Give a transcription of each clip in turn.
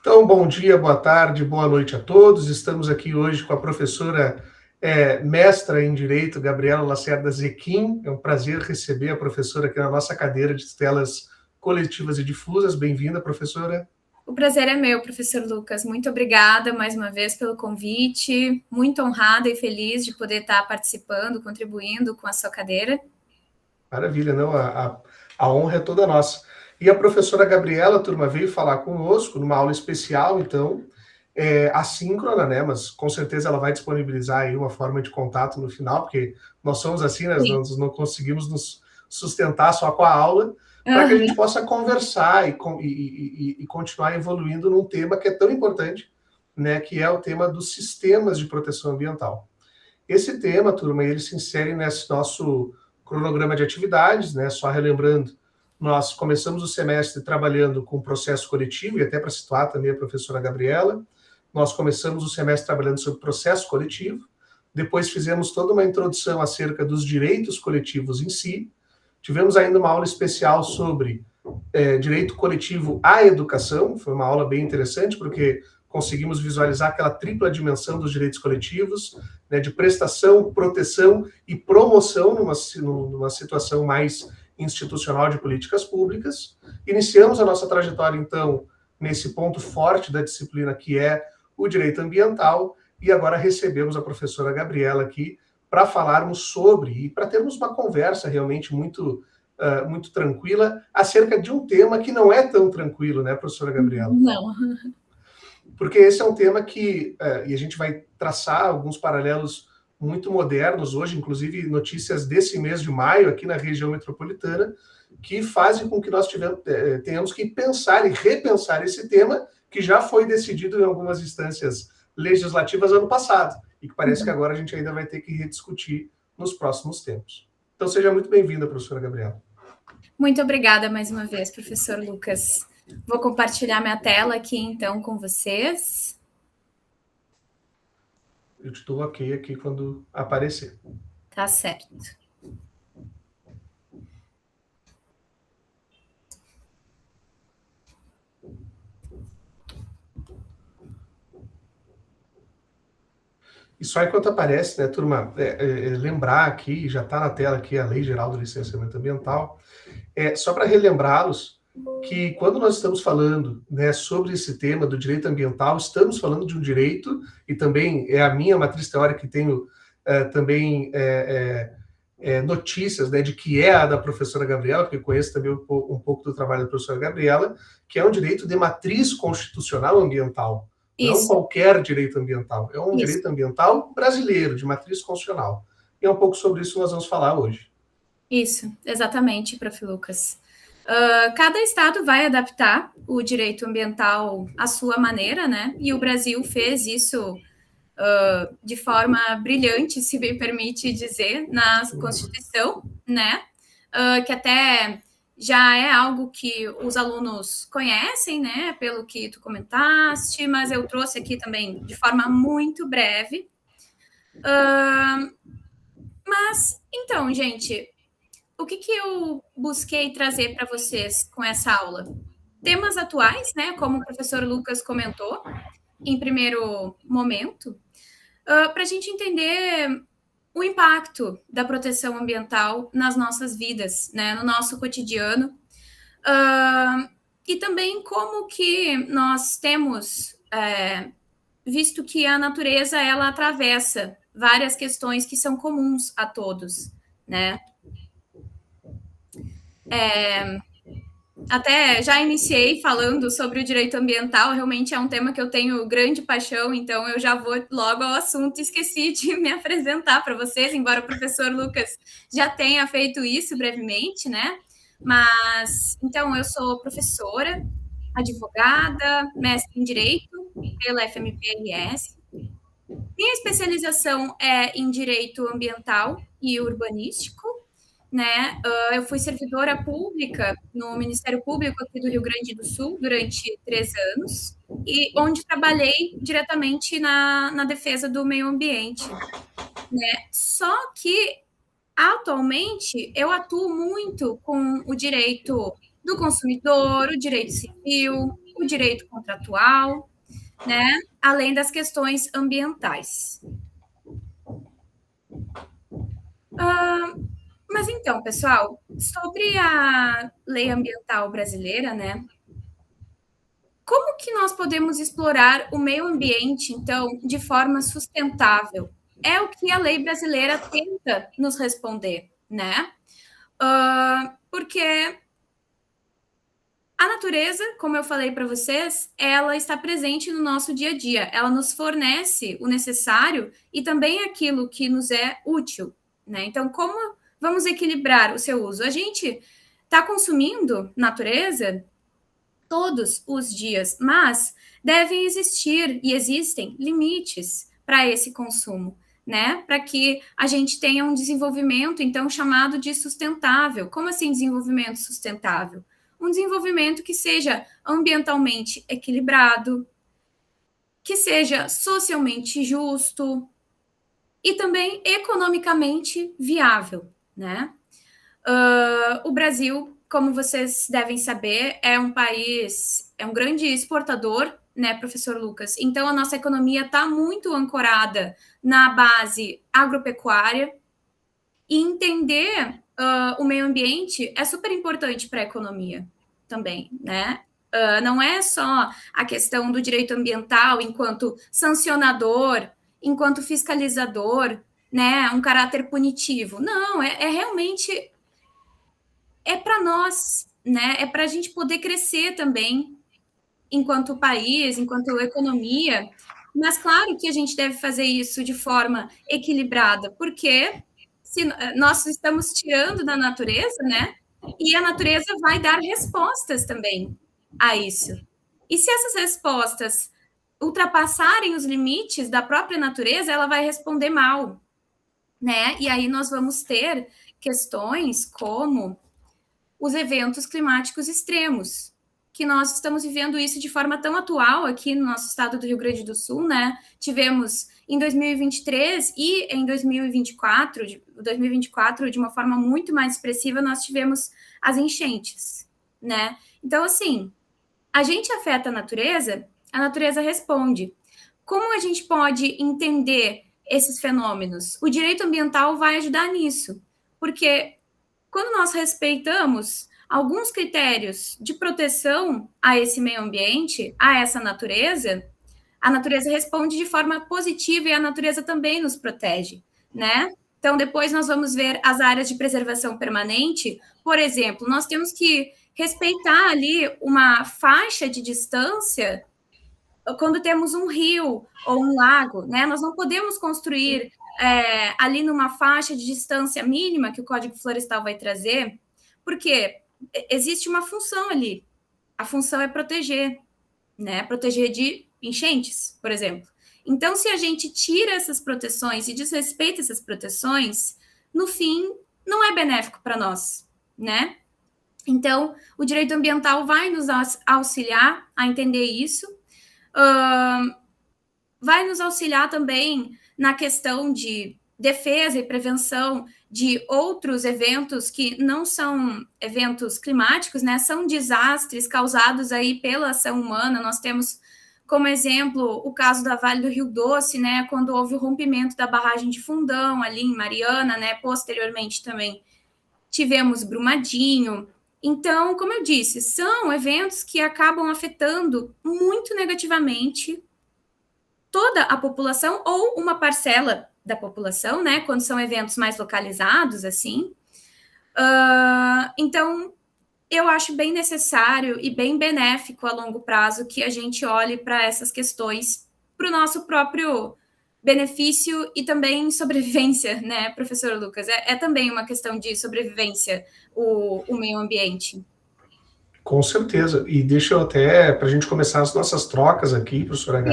Então, bom dia, boa tarde, boa noite a todos. Estamos aqui hoje com a professora mestra em Direito, Gabriela Lacerda Zequim. É um prazer receber a professora aqui na nossa cadeira de tutelas coletivas e difusas. Bem-vinda, professora. O prazer é meu, professor Lucas. Muito obrigada mais uma vez pelo convite. Muito honrada e feliz de poder estar participando, contribuindo com a sua cadeira. Maravilha, não? A honra é toda nossa. E a professora Gabriela, turma, veio falar conosco numa aula especial, então, assíncrona, né? Mas com certeza ela vai disponibilizar aí uma forma de contato no final, porque nós somos assim, né? Nós não conseguimos nos sustentar só com a aula, para que a gente possa conversar e continuar evoluindo num tema que é tão importante, né? Que é o tema dos sistemas de proteção ambiental. Esse tema, turma, ele se insere nesse nosso cronograma de atividades, né? Só relembrando, nós começamos o semestre trabalhando com processo coletivo, e até para situar também a professora Gabriela, nós começamos o semestre trabalhando sobre processo coletivo, depois fizemos toda uma introdução acerca dos direitos coletivos em si, tivemos ainda uma aula especial sobre direito coletivo à educação, foi uma aula bem interessante, porque conseguimos visualizar aquela tripla dimensão dos direitos coletivos, né, de prestação, proteção e promoção numa situação mais institucional de políticas públicas. Iniciamos a nossa trajetória, então, nesse ponto forte da disciplina, que é o direito ambiental, e agora recebemos a professora Gabriela aqui para falarmos sobre, e para termos uma conversa realmente muito tranquila, acerca de um tema que não é tão tranquilo, né, professora Gabriela? Não. Porque esse é um tema que, e a gente vai traçar alguns paralelos muito modernos hoje, inclusive notícias desse mês de maio, aqui na região metropolitana, que fazem com que nós tenhamos que pensar e repensar esse tema, que já foi decidido em algumas instâncias legislativas ano passado, e que parece que agora a gente ainda vai ter que rediscutir nos próximos tempos. Então, seja muito bem-vinda, professora Gabriela. Muito obrigada mais uma vez, professor Lucas. Vou compartilhar minha tela aqui, então, com vocês. Eu te dou ok aqui quando aparecer. Tá certo. E só enquanto aparece, né, turma, lembrar aqui, já está na tela aqui a Lei Geral do Licenciamento Ambiental, só para relembrá-los que quando nós estamos falando, né, sobre esse tema do direito ambiental, estamos falando de um direito, e também é a minha matriz teórica que tenho também notícias, né, de que é a da professora Gabriela, porque conheço também um pouco do trabalho da professora Gabriela, que é um direito de matriz constitucional ambiental. Não qualquer direito ambiental, é um direito ambiental brasileiro, de matriz constitucional. E é um pouco sobre isso que nós vamos falar hoje. Isso, exatamente, prof. Lucas. Cada estado vai adaptar o direito ambiental à sua maneira, né? E o Brasil fez isso de forma brilhante, se me permite dizer, na Constituição, né? Que até já é algo que os alunos conhecem, né? Pelo que tu comentaste, mas eu trouxe aqui também de forma muito breve. Mas, então, gente, o que eu busquei trazer para vocês com essa aula? Temas atuais, né? Como o professor Lucas comentou, em primeiro momento, para a gente entender o impacto da proteção ambiental nas nossas vidas, né? No nosso cotidiano. E também como que nós temos visto que a natureza, ela atravessa várias questões que são comuns a todos, né? Até já iniciei falando sobre o direito ambiental, realmente é um tema que eu tenho grande paixão, então eu já vou logo ao assunto. Esqueci de me apresentar para vocês, embora o professor Lucas já tenha feito isso brevemente, né? Mas, então, eu sou professora, advogada, mestre em Direito pela FMPRS. Minha especialização é em Direito Ambiental e Urbanístico, né? Eu fui servidora pública no Ministério Público aqui do Rio Grande do Sul durante 3 anos, e onde trabalhei diretamente na defesa do meio ambiente, né? Só que, atualmente, eu atuo muito com o direito do consumidor, o direito civil, o direito contratual, né? Além das questões ambientais. Mas então, pessoal, sobre a lei ambiental brasileira, né? Como que nós podemos explorar o meio ambiente, então, de forma sustentável? É o que a lei brasileira tenta nos responder, né? Porque a natureza, como eu falei para vocês, ela está presente no nosso dia a dia. Ela nos fornece o necessário e também aquilo que nos é útil, né? Então, como vamos equilibrar o seu uso? A gente está consumindo natureza todos os dias, mas devem existir e existem limites para esse consumo, né? Para que a gente tenha um desenvolvimento, então, chamado de sustentável. Como assim desenvolvimento sustentável? Um desenvolvimento que seja ambientalmente equilibrado, que seja socialmente justo e também economicamente viável, né? O Brasil, como vocês devem saber, é um país, é um grande exportador, né, professor Lucas? Então, a nossa economia está muito ancorada na base agropecuária e entender o meio ambiente é super importante para a economia também, né? Não é só a questão do direito ambiental enquanto sancionador, enquanto fiscalizador, né, um caráter punitivo. Não, é realmente para nós, né? É para a gente poder crescer também enquanto país, enquanto economia. Mas claro que a gente deve fazer isso de forma equilibrada, porque se nós estamos tirando da natureza, né? E a natureza vai dar respostas também a isso. E se essas respostas ultrapassarem os limites da própria natureza, ela vai responder mal, né? E aí nós vamos ter questões como os eventos climáticos extremos, que nós estamos vivendo isso de forma tão atual aqui no nosso estado do Rio Grande do Sul, né? Tivemos em 2023 e em 2024, de uma forma muito mais expressiva, nós tivemos as enchentes, né? Então, assim, a gente afeta a natureza responde. Como a gente pode entender esses fenômenos? O direito ambiental vai ajudar nisso, porque quando nós respeitamos alguns critérios de proteção a esse meio ambiente, a essa natureza, a natureza responde de forma positiva e a natureza também nos protege, né? Então, depois nós vamos ver as áreas de preservação permanente. Por exemplo, nós temos que respeitar ali uma faixa de distância quando temos um rio ou um lago, né? Nós não podemos construir ali numa faixa de distância mínima que o Código Florestal vai trazer, porque existe uma função ali. A função é proteger, né? Proteger de enchentes, por exemplo. Então, se a gente tira essas proteções e desrespeita essas proteções, no fim, não é benéfico para nós, né? Então, o direito ambiental vai nos auxiliar a entender isso, vai nos auxiliar também na questão de defesa e prevenção de outros eventos que não são eventos climáticos, né? São desastres causados aí pela ação humana. Nós temos como exemplo o caso da Vale do Rio Doce, né? Quando houve o rompimento da barragem de Fundão ali em Mariana, né? Posteriormente também tivemos Brumadinho. Então, como eu disse, são eventos que acabam afetando muito negativamente toda a população ou uma parcela da população, né? Quando são eventos mais localizados, assim. Então, eu acho bem necessário e bem benéfico a longo prazo que a gente olhe para essas questões para o nosso próprio benefício e também sobrevivência, né, professor Lucas? É também uma questão de sobrevivência o meio ambiente. Com certeza. E deixa eu até, para a gente começar as nossas trocas aqui, professora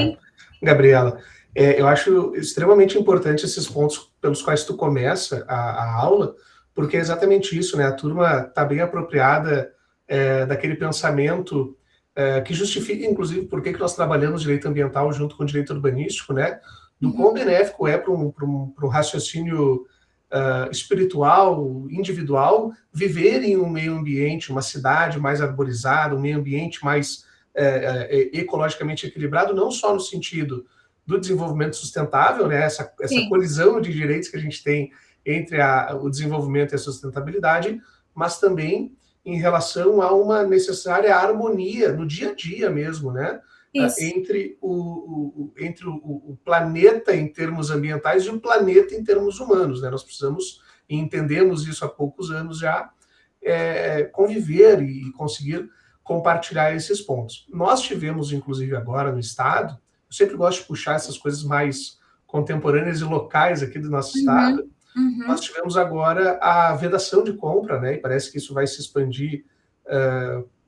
Gabriela, eu acho extremamente importante esses pontos pelos quais tu começa a aula, porque é exatamente isso, né? A turma está bem apropriada daquele pensamento que justifica, inclusive, por que nós trabalhamos direito ambiental junto com o direito urbanístico, né? Do quão benéfico é para um raciocínio espiritual, individual, viver em um meio ambiente, uma cidade mais arborizada, um meio ambiente mais ecologicamente equilibrado, não só no sentido do desenvolvimento sustentável, né, essa colisão de direitos que a gente tem entre o desenvolvimento e a sustentabilidade, mas também em relação a uma necessária harmonia no dia a dia mesmo, né? Entre o planeta em termos ambientais e o planeta em termos humanos, né? Nós precisamos, e entendemos isso há poucos anos já, conviver e conseguir compartilhar esses pontos. Nós tivemos, inclusive agora no Estado, eu sempre gosto de puxar essas coisas mais contemporâneas e locais aqui do nosso Estado. Nós tivemos agora a vedação de compra, né? E parece que isso vai se expandir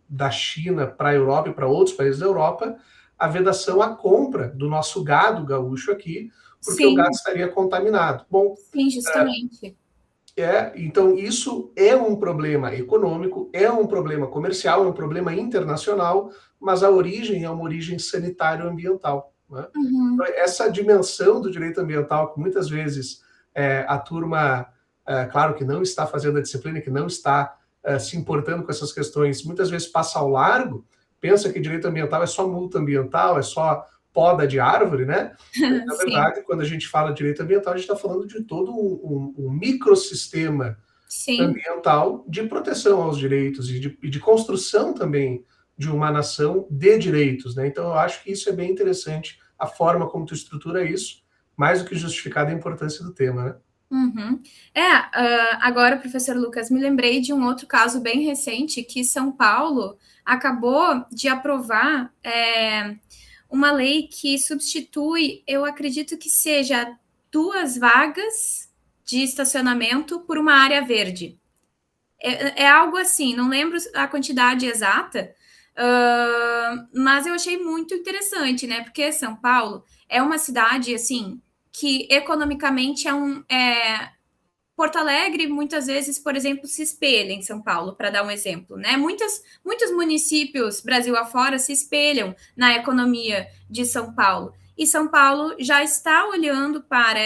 da China para a Europa e para outros países da Europa, a vedação à compra do nosso gado gaúcho aqui, porque o gado estaria contaminado. Bom, sim, justamente. Então, isso é um problema econômico, é um problema comercial, é um problema internacional, mas a origem é uma origem sanitário-ambiental. Né? Então, essa dimensão do direito ambiental, que muitas vezes a turma, claro que não está fazendo a disciplina, que não está se importando com essas questões, muitas vezes passa ao largo, pensa que direito ambiental é só multa ambiental, é só poda de árvore, né? Na verdade, quando a gente fala de direito ambiental, a gente está falando de todo um microsistema ambiental de proteção aos direitos e de construção também de uma nação de direitos, né? Então, eu acho que isso é bem interessante, a forma como tu estrutura isso, mais do que justificada a importância do tema, né? Agora, professor Lucas, me lembrei de um outro caso bem recente que São Paulo acabou de aprovar uma lei que substitui, eu acredito que seja 2 vagas de estacionamento por uma área verde. É algo assim, não lembro a quantidade exata, mas eu achei muito interessante, né? Porque São Paulo é uma cidade, assim, que economicamente Porto Alegre, muitas vezes, por exemplo, se espelha em São Paulo, para dar um exemplo, né? Muitos municípios, Brasil afora, se espelham na economia de São Paulo. E São Paulo já está olhando para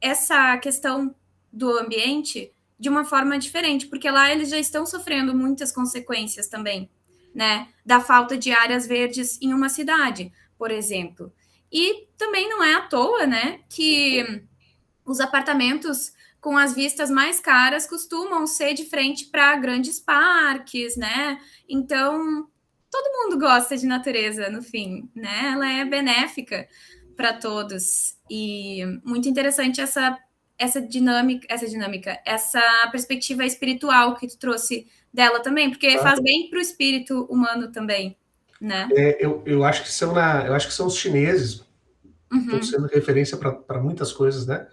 essa questão do ambiente de uma forma diferente, porque lá eles já estão sofrendo muitas consequências também, né? Da falta de áreas verdes em uma cidade, por exemplo. E também não é à toa, né, que os apartamentos com as vistas mais caras costumam ser de frente para grandes parques, né? Então, todo mundo gosta de natureza, no fim, né? Ela é benéfica para todos. E muito interessante essa dinâmica, essa perspectiva espiritual que tu trouxe dela também, porque faz bem para o espírito humano também, né? Eu acho que são os chineses, estão sendo referência para muitas coisas, né?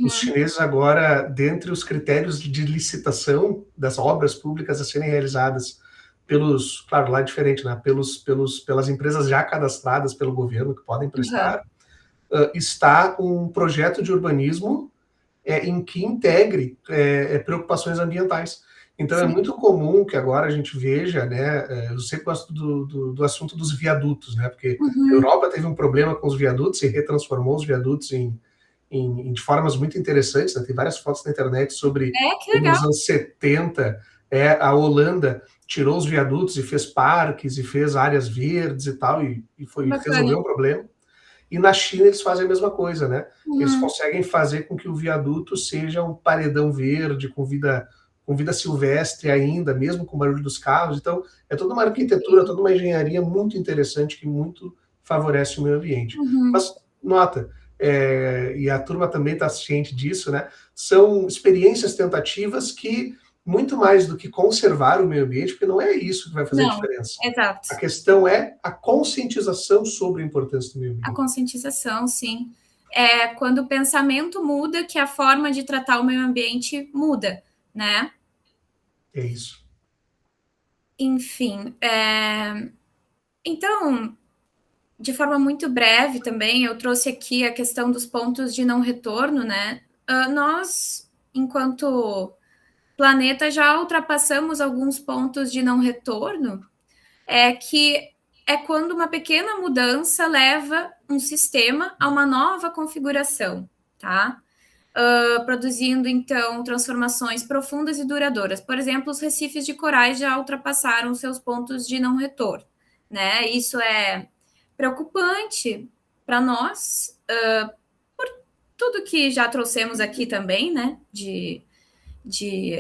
Os chineses agora, dentre os critérios de licitação das obras públicas a serem realizadas claro, lá é diferente, né? Pelas empresas já cadastradas pelo governo que podem prestar, está um projeto de urbanismo em que integre preocupações ambientais. Então, é muito comum que agora a gente veja, né? Eu sempre gosto do assunto dos viadutos, né? Porque a Europa teve um problema com os viadutos e retransformou os viadutos de formas muito interessantes, né? Tem várias fotos na internet sobre como nos anos 70 a Holanda tirou os viadutos e fez parques e fez áreas verdes e tal, e resolveu um problema. E na China eles fazem a mesma coisa, né? Eles conseguem fazer com que o viaduto seja um paredão verde, com vida silvestre ainda, mesmo com o barulho dos carros. Então, é toda uma arquitetura, toda uma engenharia muito interessante que muito favorece o meio ambiente. Mas, nota, e a turma também está ciente disso, né? São experiências tentativas que, muito mais do que conservar o meio ambiente, porque não é isso que vai fazer a diferença. Exato. A questão é a conscientização sobre a importância do meio ambiente. A conscientização, sim. É quando o pensamento muda que a forma de tratar o meio ambiente muda, né? É isso. Enfim, então, de forma muito breve também, eu trouxe aqui a questão dos pontos de não retorno, né? Nós, enquanto planeta, já ultrapassamos alguns pontos de não retorno, que é quando uma pequena mudança leva um sistema a uma nova configuração, tá? Produzindo, então, transformações profundas e duradouras. Por exemplo, os recifes de corais já ultrapassaram seus pontos de não retorno, né? Isso é preocupante para nós, por tudo que já trouxemos aqui também, né? De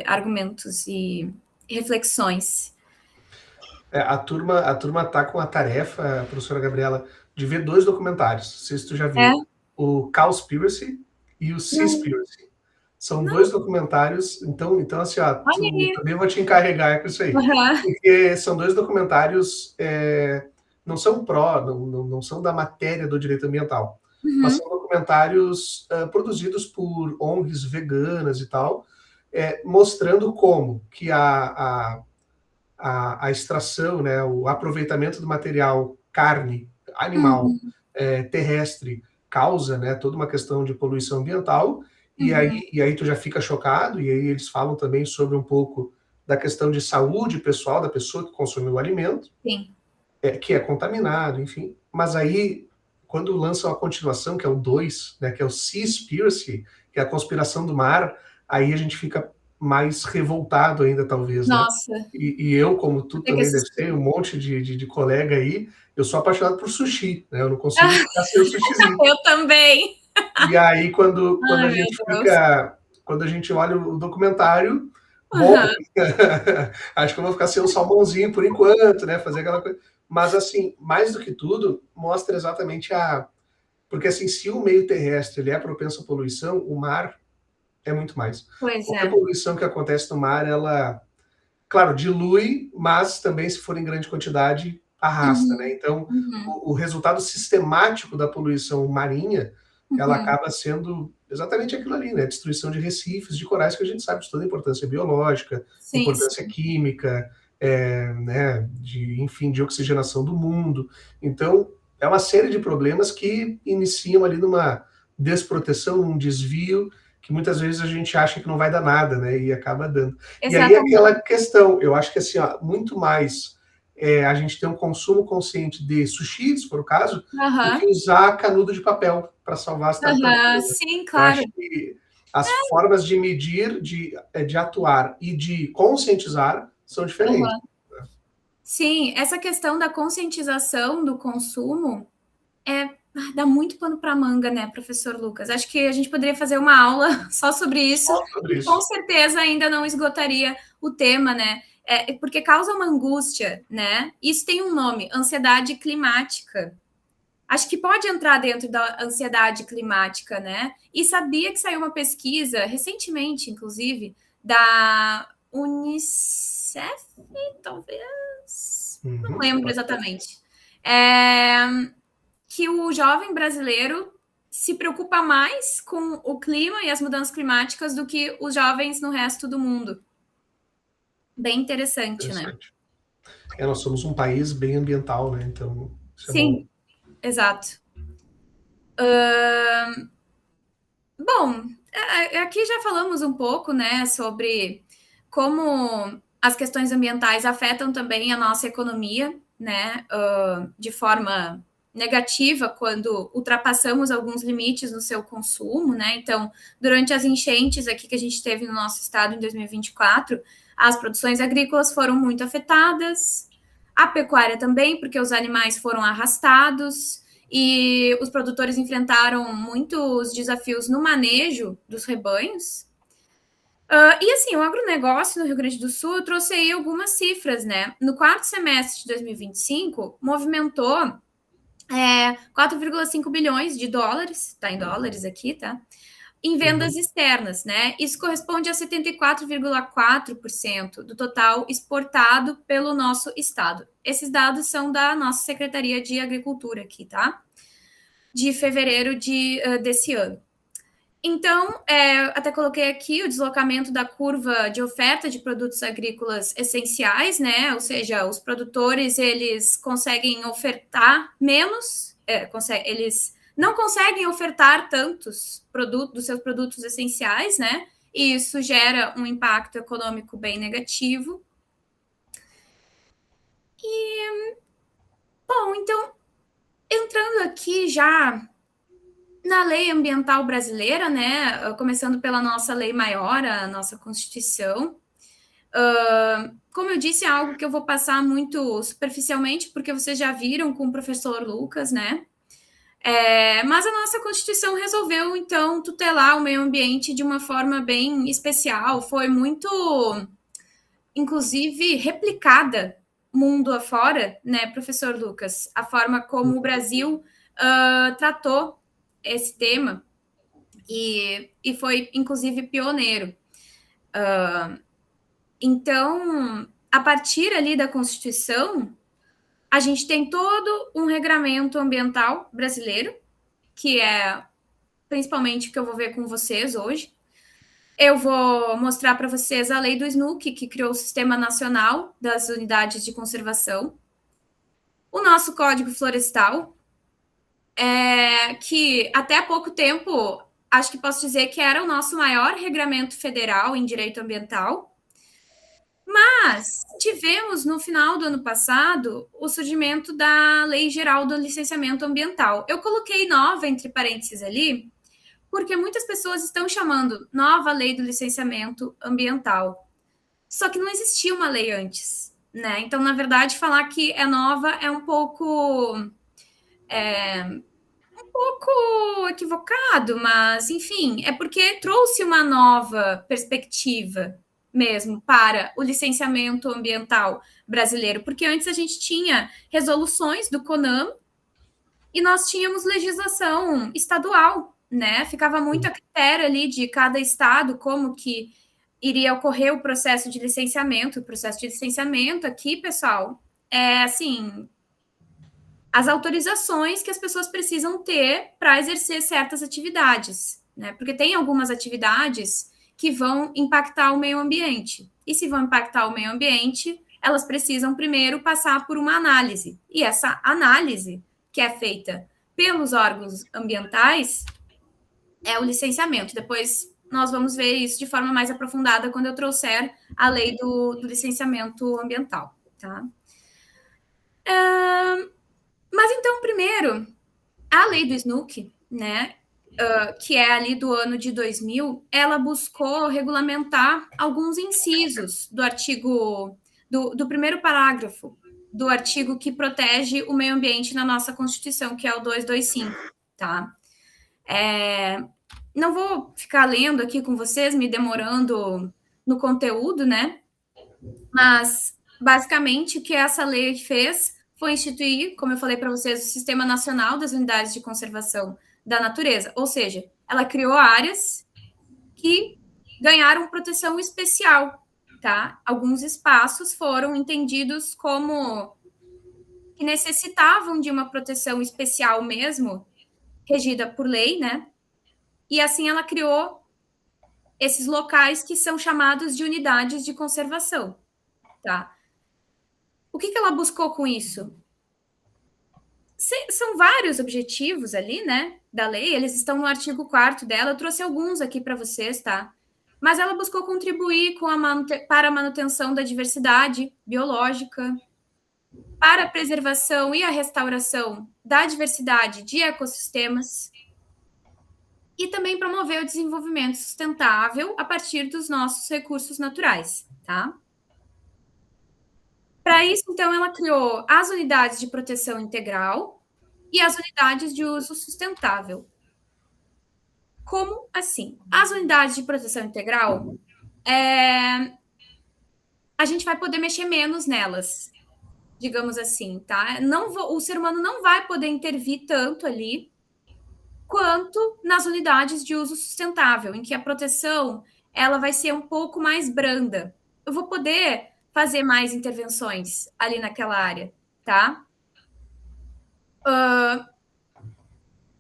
argumentos e reflexões. A turma tá com a tarefa, professora Gabriela, de ver 2 documentários. Não sei se tu já É? viu. O Cowspiracy e o Não, Seaspiracy. São não, 2 documentários, então assim, ó, olha aí. também vou te encarregar com isso aí. Uhum, Porque são 2 documentários, não são não são da matéria do direito ambiental, mas uhum, são documentários produzidos por ONGs veganas e tal, mostrando como que a extração, né, o aproveitamento do material carne animal uhum, terrestre causa, né, toda uma questão de poluição ambiental, uhum. e aí tu já fica chocado, e aí eles falam também sobre um pouco da questão de saúde pessoal da pessoa que consumiu o alimento, Sim. que é contaminado, enfim. Mas aí, quando lançam a continuação, que é o 2, né, que é o Seaspiracy, que é a conspiração do mar, aí a gente fica mais revoltado ainda, talvez, né? Nossa, E eu, como tu até que também deve assistir. ser, um monte de colega aí, eu sou apaixonado por sushi, né? Eu não consigo ficar sem o sushizinho. Eu também. E aí, quando Ai, a meu gente Deus. fica, quando a gente olha o documentário, bom, Uhum. acho que eu vou ficar sem um salmãozinho por enquanto, né? Fazer aquela coisa. Mas, assim, mais do que tudo, mostra exatamente a. Porque, assim, se o meio terrestre ele é propenso à poluição, o mar é muito mais. Pois Qualquer é. poluição que acontece no mar, ela, claro, dilui, mas também, se for em grande quantidade, arrasta, né? Uhum, Então, uhum, o resultado sistemático da poluição marinha, ela uhum. acaba sendo exatamente aquilo ali, né? Destruição de recifes, de corais, que a gente sabe de toda a importância biológica, Sim, importância sim. química, né? Enfim, de oxigenação do mundo. Então, é uma série de problemas que iniciam ali numa desproteção, num desvio, que muitas vezes a gente acha que não vai dar nada, né? E acaba dando. E aí aquela Exatamente. questão, eu acho que assim, ó, muito mais a gente ter um consumo consciente de sushi, se for o caso, do que Aham, usar canudo de papel para salvar as aham. tartarugas, né? Sim, Eu claro. acho que as formas de medir, de atuar e de conscientizar são diferentes. Aham. Sim, essa questão da conscientização do consumo dá muito pano para manga, né, professor Lucas? Acho que a gente poderia fazer uma aula só sobre isso Só sobre e com isso. certeza ainda não esgotaria o tema, né? Porque causa uma angústia, né? Isso tem um nome, ansiedade climática. Acho que pode entrar dentro da ansiedade climática, né? E sabia que saiu uma pesquisa, recentemente, inclusive, da Unicef, talvez, não Uhum, lembro pode ser. exatamente, é, que o jovem brasileiro se preocupa mais com o clima e as mudanças climáticas do que os jovens no resto do mundo. Bem interessante, né? Interessante. Nós somos um país bem ambiental, né? Então, isso é bom. Sim, exato. Bom, aqui já falamos um pouco, né, sobre como as questões ambientais afetam também a nossa economia, né, de forma negativa quando ultrapassamos alguns limites no seu consumo, né? Então, durante as enchentes aqui que a gente teve no nosso estado em 2024, as produções agrícolas foram muito afetadas, a pecuária também, porque os animais foram arrastados e os produtores enfrentaram muitos desafios no manejo dos rebanhos. E assim, o agronegócio no Rio Grande do Sul, eu trouxe aí algumas cifras, né? No quarto semestre de 2025, movimentou 4,5 bilhões de dólares, tá em dólares aqui, tá? Em vendas Uhum. externas, né? Isso corresponde a 74,4% do total exportado pelo nosso estado. Esses dados são da nossa Secretaria de Agricultura aqui, tá? De fevereiro desse ano. Então, até coloquei aqui o deslocamento da curva de oferta de produtos agrícolas essenciais, né? Ou seja, os produtores eles conseguem ofertar menos, eles não conseguem ofertar tantos produtos dos seus produtos essenciais, né? E isso gera um impacto econômico bem negativo. Bom, então, entrando aqui já na lei ambiental brasileira, né, começando pela nossa lei maior, a nossa Constituição, Como eu disse, é algo que eu vou passar muito superficialmente, porque vocês já viram com o professor Lucas, né? Mas a nossa Constituição resolveu, então, tutelar o meio ambiente de uma forma bem especial. Foi muito, inclusive, replicada mundo afora, né, professor Lucas? A forma como o Brasil tratou esse tema e foi, inclusive, pioneiro. Então, a partir ali da Constituição, a gente tem todo um regramento ambiental brasileiro, que é principalmente o que eu vou ver com vocês hoje. Eu vou mostrar para vocês a lei do SNUC, que criou o Sistema Nacional das Unidades de Conservação. O nosso Código Florestal, que até há pouco tempo, acho que posso dizer que era o nosso maior regramento federal em direito ambiental. Mas tivemos, no final do ano passado, o surgimento da Lei Geral do Licenciamento Ambiental. Eu coloquei nova entre parênteses ali, porque muitas pessoas estão chamando nova Lei do Licenciamento Ambiental. Só que não existia uma lei antes, né? Então, na verdade, falar que é nova é um pouco equivocado, mas, enfim, é porque trouxe uma nova perspectiva mesmo para o licenciamento ambiental brasileiro, porque antes a gente tinha resoluções do CONAM e nós tínhamos legislação estadual, né? Ficava muito a critério ali de cada estado como que iria ocorrer o processo de licenciamento. O processo de licenciamento aqui, pessoal, é assim, as autorizações que as pessoas precisam ter para exercer certas atividades, né? Porque tem algumas atividades que vão impactar o meio ambiente. E se vão impactar o meio ambiente, elas precisam primeiro passar por uma análise. E essa análise, que é feita pelos órgãos ambientais, é o licenciamento. Depois nós vamos ver isso de forma mais aprofundada quando eu trouxer a lei do licenciamento ambiental, tá? Mas então, primeiro, a lei do SNUC, né, que é ali do ano de 2000, ela buscou regulamentar alguns incisos do artigo, do primeiro parágrafo do artigo que protege o meio ambiente na nossa Constituição, que é o 225, tá? Não vou ficar lendo aqui com vocês, me demorando no conteúdo, né? Mas, basicamente, o que essa lei fez foi instituir, como eu falei para vocês, o Sistema Nacional das Unidades de Conservação da Natureza. Ou seja, ela criou áreas que ganharam proteção especial, tá? Alguns espaços foram entendidos como que necessitavam de uma proteção especial mesmo, regida por lei, né? E assim ela criou esses locais que são chamados de unidades de conservação, tá? O que ela buscou com isso? São vários objetivos ali, né, da lei, eles estão no artigo 4º dela, eu trouxe alguns aqui para vocês, tá? Mas ela buscou contribuir para a manutenção da diversidade biológica, para a preservação e a restauração da diversidade de ecossistemas e também promover o desenvolvimento sustentável a partir dos nossos recursos naturais, tá? Para isso, então, ela criou as unidades de proteção integral e as unidades de uso sustentável. Como assim? As unidades de proteção integral, a gente vai poder mexer menos nelas, digamos assim, tá? O ser humano não vai poder intervir tanto ali quanto nas unidades de uso sustentável, em que a proteção ela vai ser um pouco mais branda. Eu vou poder fazer mais intervenções ali naquela área, tá?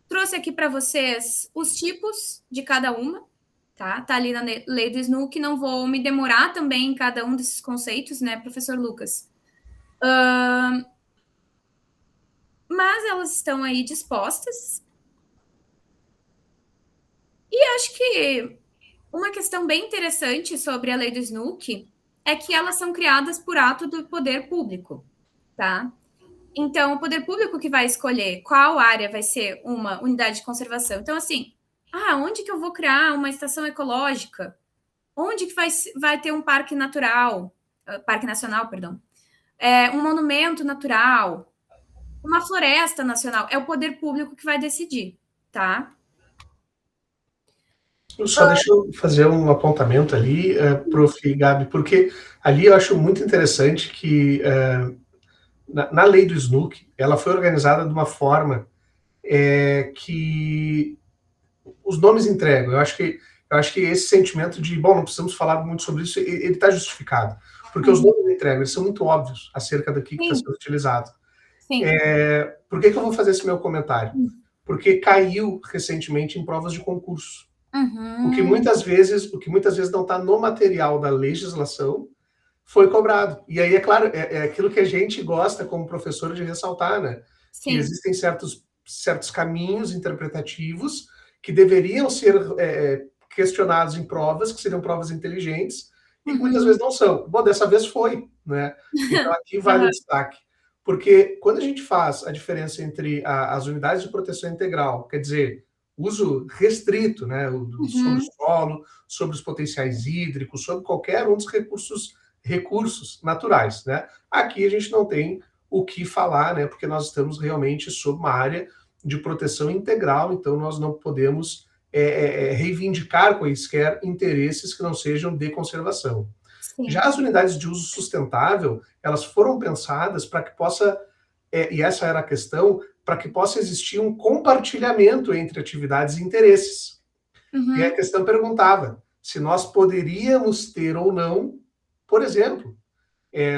Trouxe aqui para vocês os tipos de cada uma, tá? Tá ali na lei do SNUC, não vou me demorar também em cada um desses conceitos, né, professor Lucas? Mas elas estão aí dispostas. E acho que uma questão bem interessante sobre a lei do SNUC é que elas são criadas por ato do poder público, tá? Então, o poder público que vai escolher qual área vai ser uma unidade de conservação. Então, assim, onde que eu vou criar uma estação ecológica? Onde que vai ter um parque natural, parque nacional, perdão, um monumento natural, uma floresta nacional? É o poder público que vai decidir, tá? Só deixa eu fazer um apontamento ali, prof. Gabi, porque ali eu acho muito interessante que na lei do SNUC, ela foi organizada de uma forma que os nomes entregam. Eu acho que esse sentimento de, bom, não precisamos falar muito sobre isso, ele está justificado. Porque os nomes entregam, eles são muito óbvios acerca do que está sendo utilizado. Sim. Por que eu vou fazer esse meu comentário? Porque caiu recentemente em provas de concurso. O que muitas vezes não está no material da legislação foi cobrado. E aí, é claro, é aquilo que a gente gosta como professor de ressaltar, né? Sim. Que existem certos caminhos interpretativos que deveriam ser questionados em provas, que seriam provas inteligentes, e que muitas vezes não são. Bom, dessa vez foi, né? Então aqui vale o destaque. Porque quando a gente faz a diferença entre as unidades de proteção integral, quer dizer, uso restrito, né, sobre o solo, sobre os potenciais hídricos, sobre qualquer um dos recursos naturais, né? Aqui a gente não tem o que falar, né, porque nós estamos realmente sob uma área de proteção integral, então nós não podemos reivindicar quaisquer interesses que não sejam de conservação. Sim. Já as unidades de uso sustentável, elas foram pensadas para que possa, e essa era a questão, para que possa existir um compartilhamento entre atividades e interesses. E a questão perguntava se nós poderíamos ter ou não, por exemplo,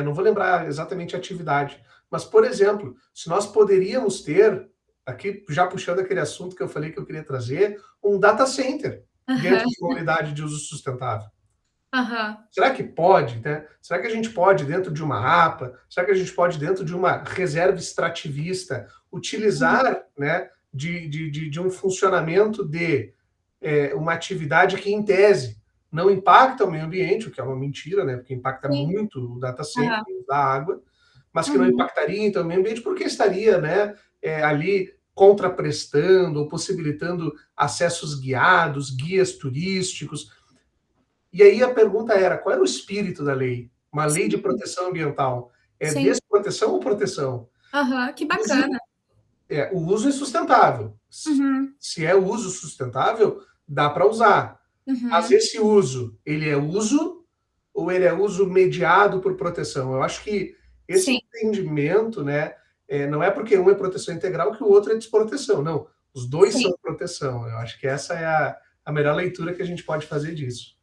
não vou lembrar exatamente a atividade, mas, por exemplo, se nós poderíamos ter, aqui já puxando aquele assunto que eu falei que eu queria trazer, um data center dentro de uma unidade de uso sustentável. Será que pode, né? Será que a gente pode, dentro de uma APA, será que a gente pode, dentro de uma reserva extrativista, utilizar, né, de um funcionamento de uma atividade que, em tese, não impacta o meio ambiente, o que é uma mentira, né? Porque impacta muito o data center, da água, mas que não impactaria, então, o meio ambiente, porque estaria, né, ali contraprestando ou possibilitando acessos guiados, guias turísticos. E aí a pergunta era, qual era o espírito da lei? Uma lei de proteção ambiental. Desproteção ou proteção? Que bacana. O uso é sustentável. Se é uso sustentável, dá para usar. Mas esse uso, ele é uso ou ele é uso mediado por proteção? Eu acho que esse entendimento, né, não é porque um é proteção integral que o outro é desproteção. Não, os dois são proteção. Eu acho que essa é a melhor leitura que a gente pode fazer disso.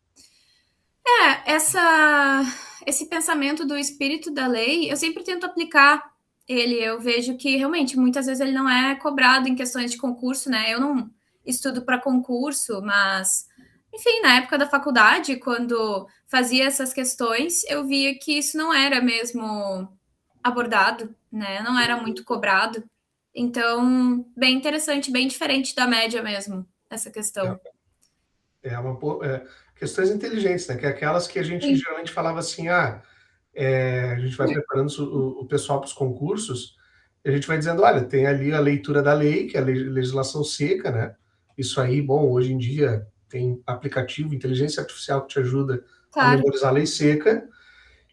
Esse pensamento do espírito da lei, eu sempre tento aplicar ele. Eu vejo que realmente muitas vezes ele não é cobrado em questões de concurso, né? Eu não estudo para concurso, mas enfim, na época da faculdade, quando fazia essas questões, eu via que isso não era mesmo abordado, né? Não era muito cobrado. Então, bem interessante, bem diferente da média mesmo, essa questão. Questões inteligentes, né? Que é aquelas que a gente geralmente falava assim, a gente vai preparando o pessoal para os concursos, e a gente vai dizendo, olha, tem ali a leitura da lei, que é a legislação seca, né? Isso aí, bom, hoje em dia tem aplicativo, inteligência artificial que te ajuda a memorizar a lei seca,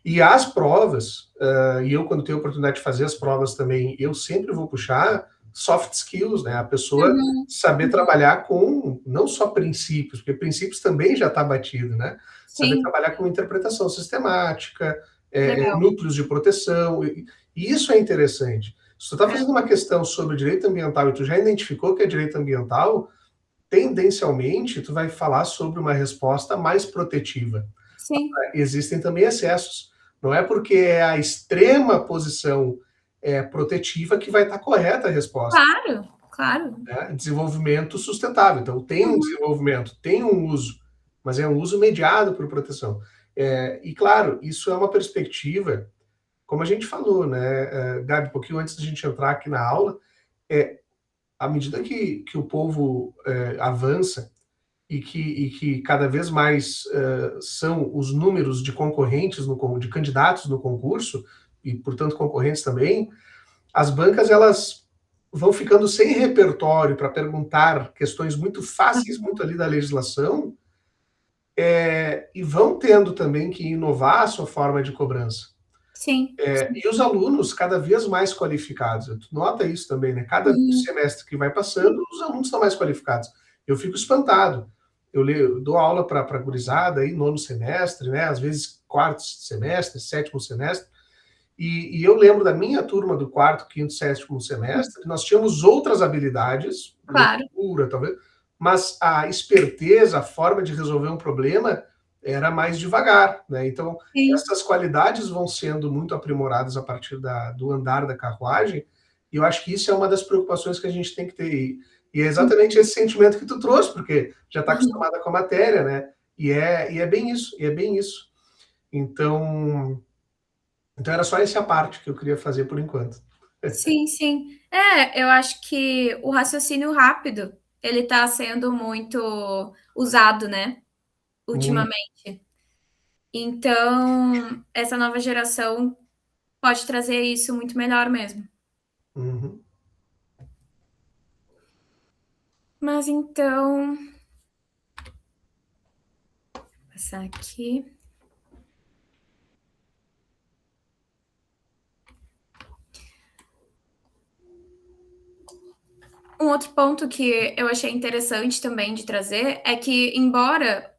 e as provas, e eu quando tenho a oportunidade de fazer as provas também, eu sempre vou puxar soft skills, né? A pessoa saber trabalhar com não só princípios, porque princípios também já está batido, né? Saber trabalhar com interpretação sistemática, núcleos de proteção, e isso é interessante. Se tu está fazendo uma questão sobre direito ambiental e tu já identificou que é direito ambiental, tendencialmente tu vai falar sobre uma resposta mais protetiva. Existem também excessos. Não é porque é a extrema posição protetiva que vai estar correta a resposta. Claro. Desenvolvimento sustentável. Então, tem um desenvolvimento, tem um uso, mas é um uso mediado por proteção. E, claro, isso é uma perspectiva, como a gente falou, né, Gabi, um pouquinho antes da gente entrar aqui na aula, à medida que o povo avança e que cada vez mais são os números de concorrentes, de candidatos no concurso, e, portanto, concorrentes também, as bancas, elas vão ficando sem repertório para perguntar questões muito fáceis, muito ali da legislação, e vão tendo também que inovar a sua forma de cobrança. Sim. E os alunos cada vez mais qualificados. Tu nota isso também, né? Cada semestre que vai passando, os alunos estão mais qualificados. Eu fico espantado. Eu dou aula para a gurizada aí, nono semestre, né? Às vezes quarto semestre, sétimo semestre. E eu lembro da minha turma do quarto, quinto, sétimo semestre, nós tínhamos outras habilidades, Claro. leitura, talvez, mas a esperteza, a forma de resolver um problema era mais devagar, né? Então, Sim. essas qualidades vão sendo muito aprimoradas a partir do andar da carruagem, e eu acho que isso é uma das preocupações que a gente tem que ter. E é exatamente esse sentimento que tu trouxe, porque já está acostumada com a matéria, né? E é bem isso, e é bem isso. Então era só essa parte que eu queria fazer por enquanto. Sim, sim. Eu acho que o raciocínio rápido, ele está sendo muito usado, né, Muito. ultimamente. Então, essa nova geração pode trazer isso muito melhor mesmo. Uhum. Mas então, vou passar aqui. Um outro ponto que eu achei interessante também de trazer é que, embora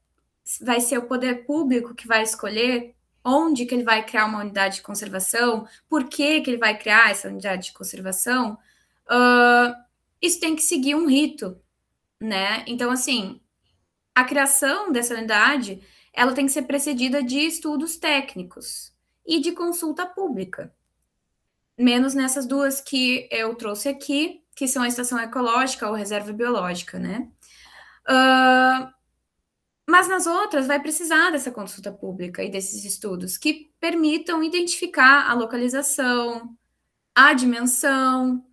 vai ser o poder público que vai escolher onde que ele vai criar uma unidade de conservação, por que que ele vai criar essa unidade de conservação, isso tem que seguir um rito, né? Então, assim, a criação dessa unidade, ela tem que ser precedida de estudos técnicos e de consulta pública. Menos nessas duas que eu trouxe aqui, que são a estação ecológica ou reserva biológica, né? Mas nas outras vai precisar dessa consulta pública e desses estudos que permitam identificar a localização, a dimensão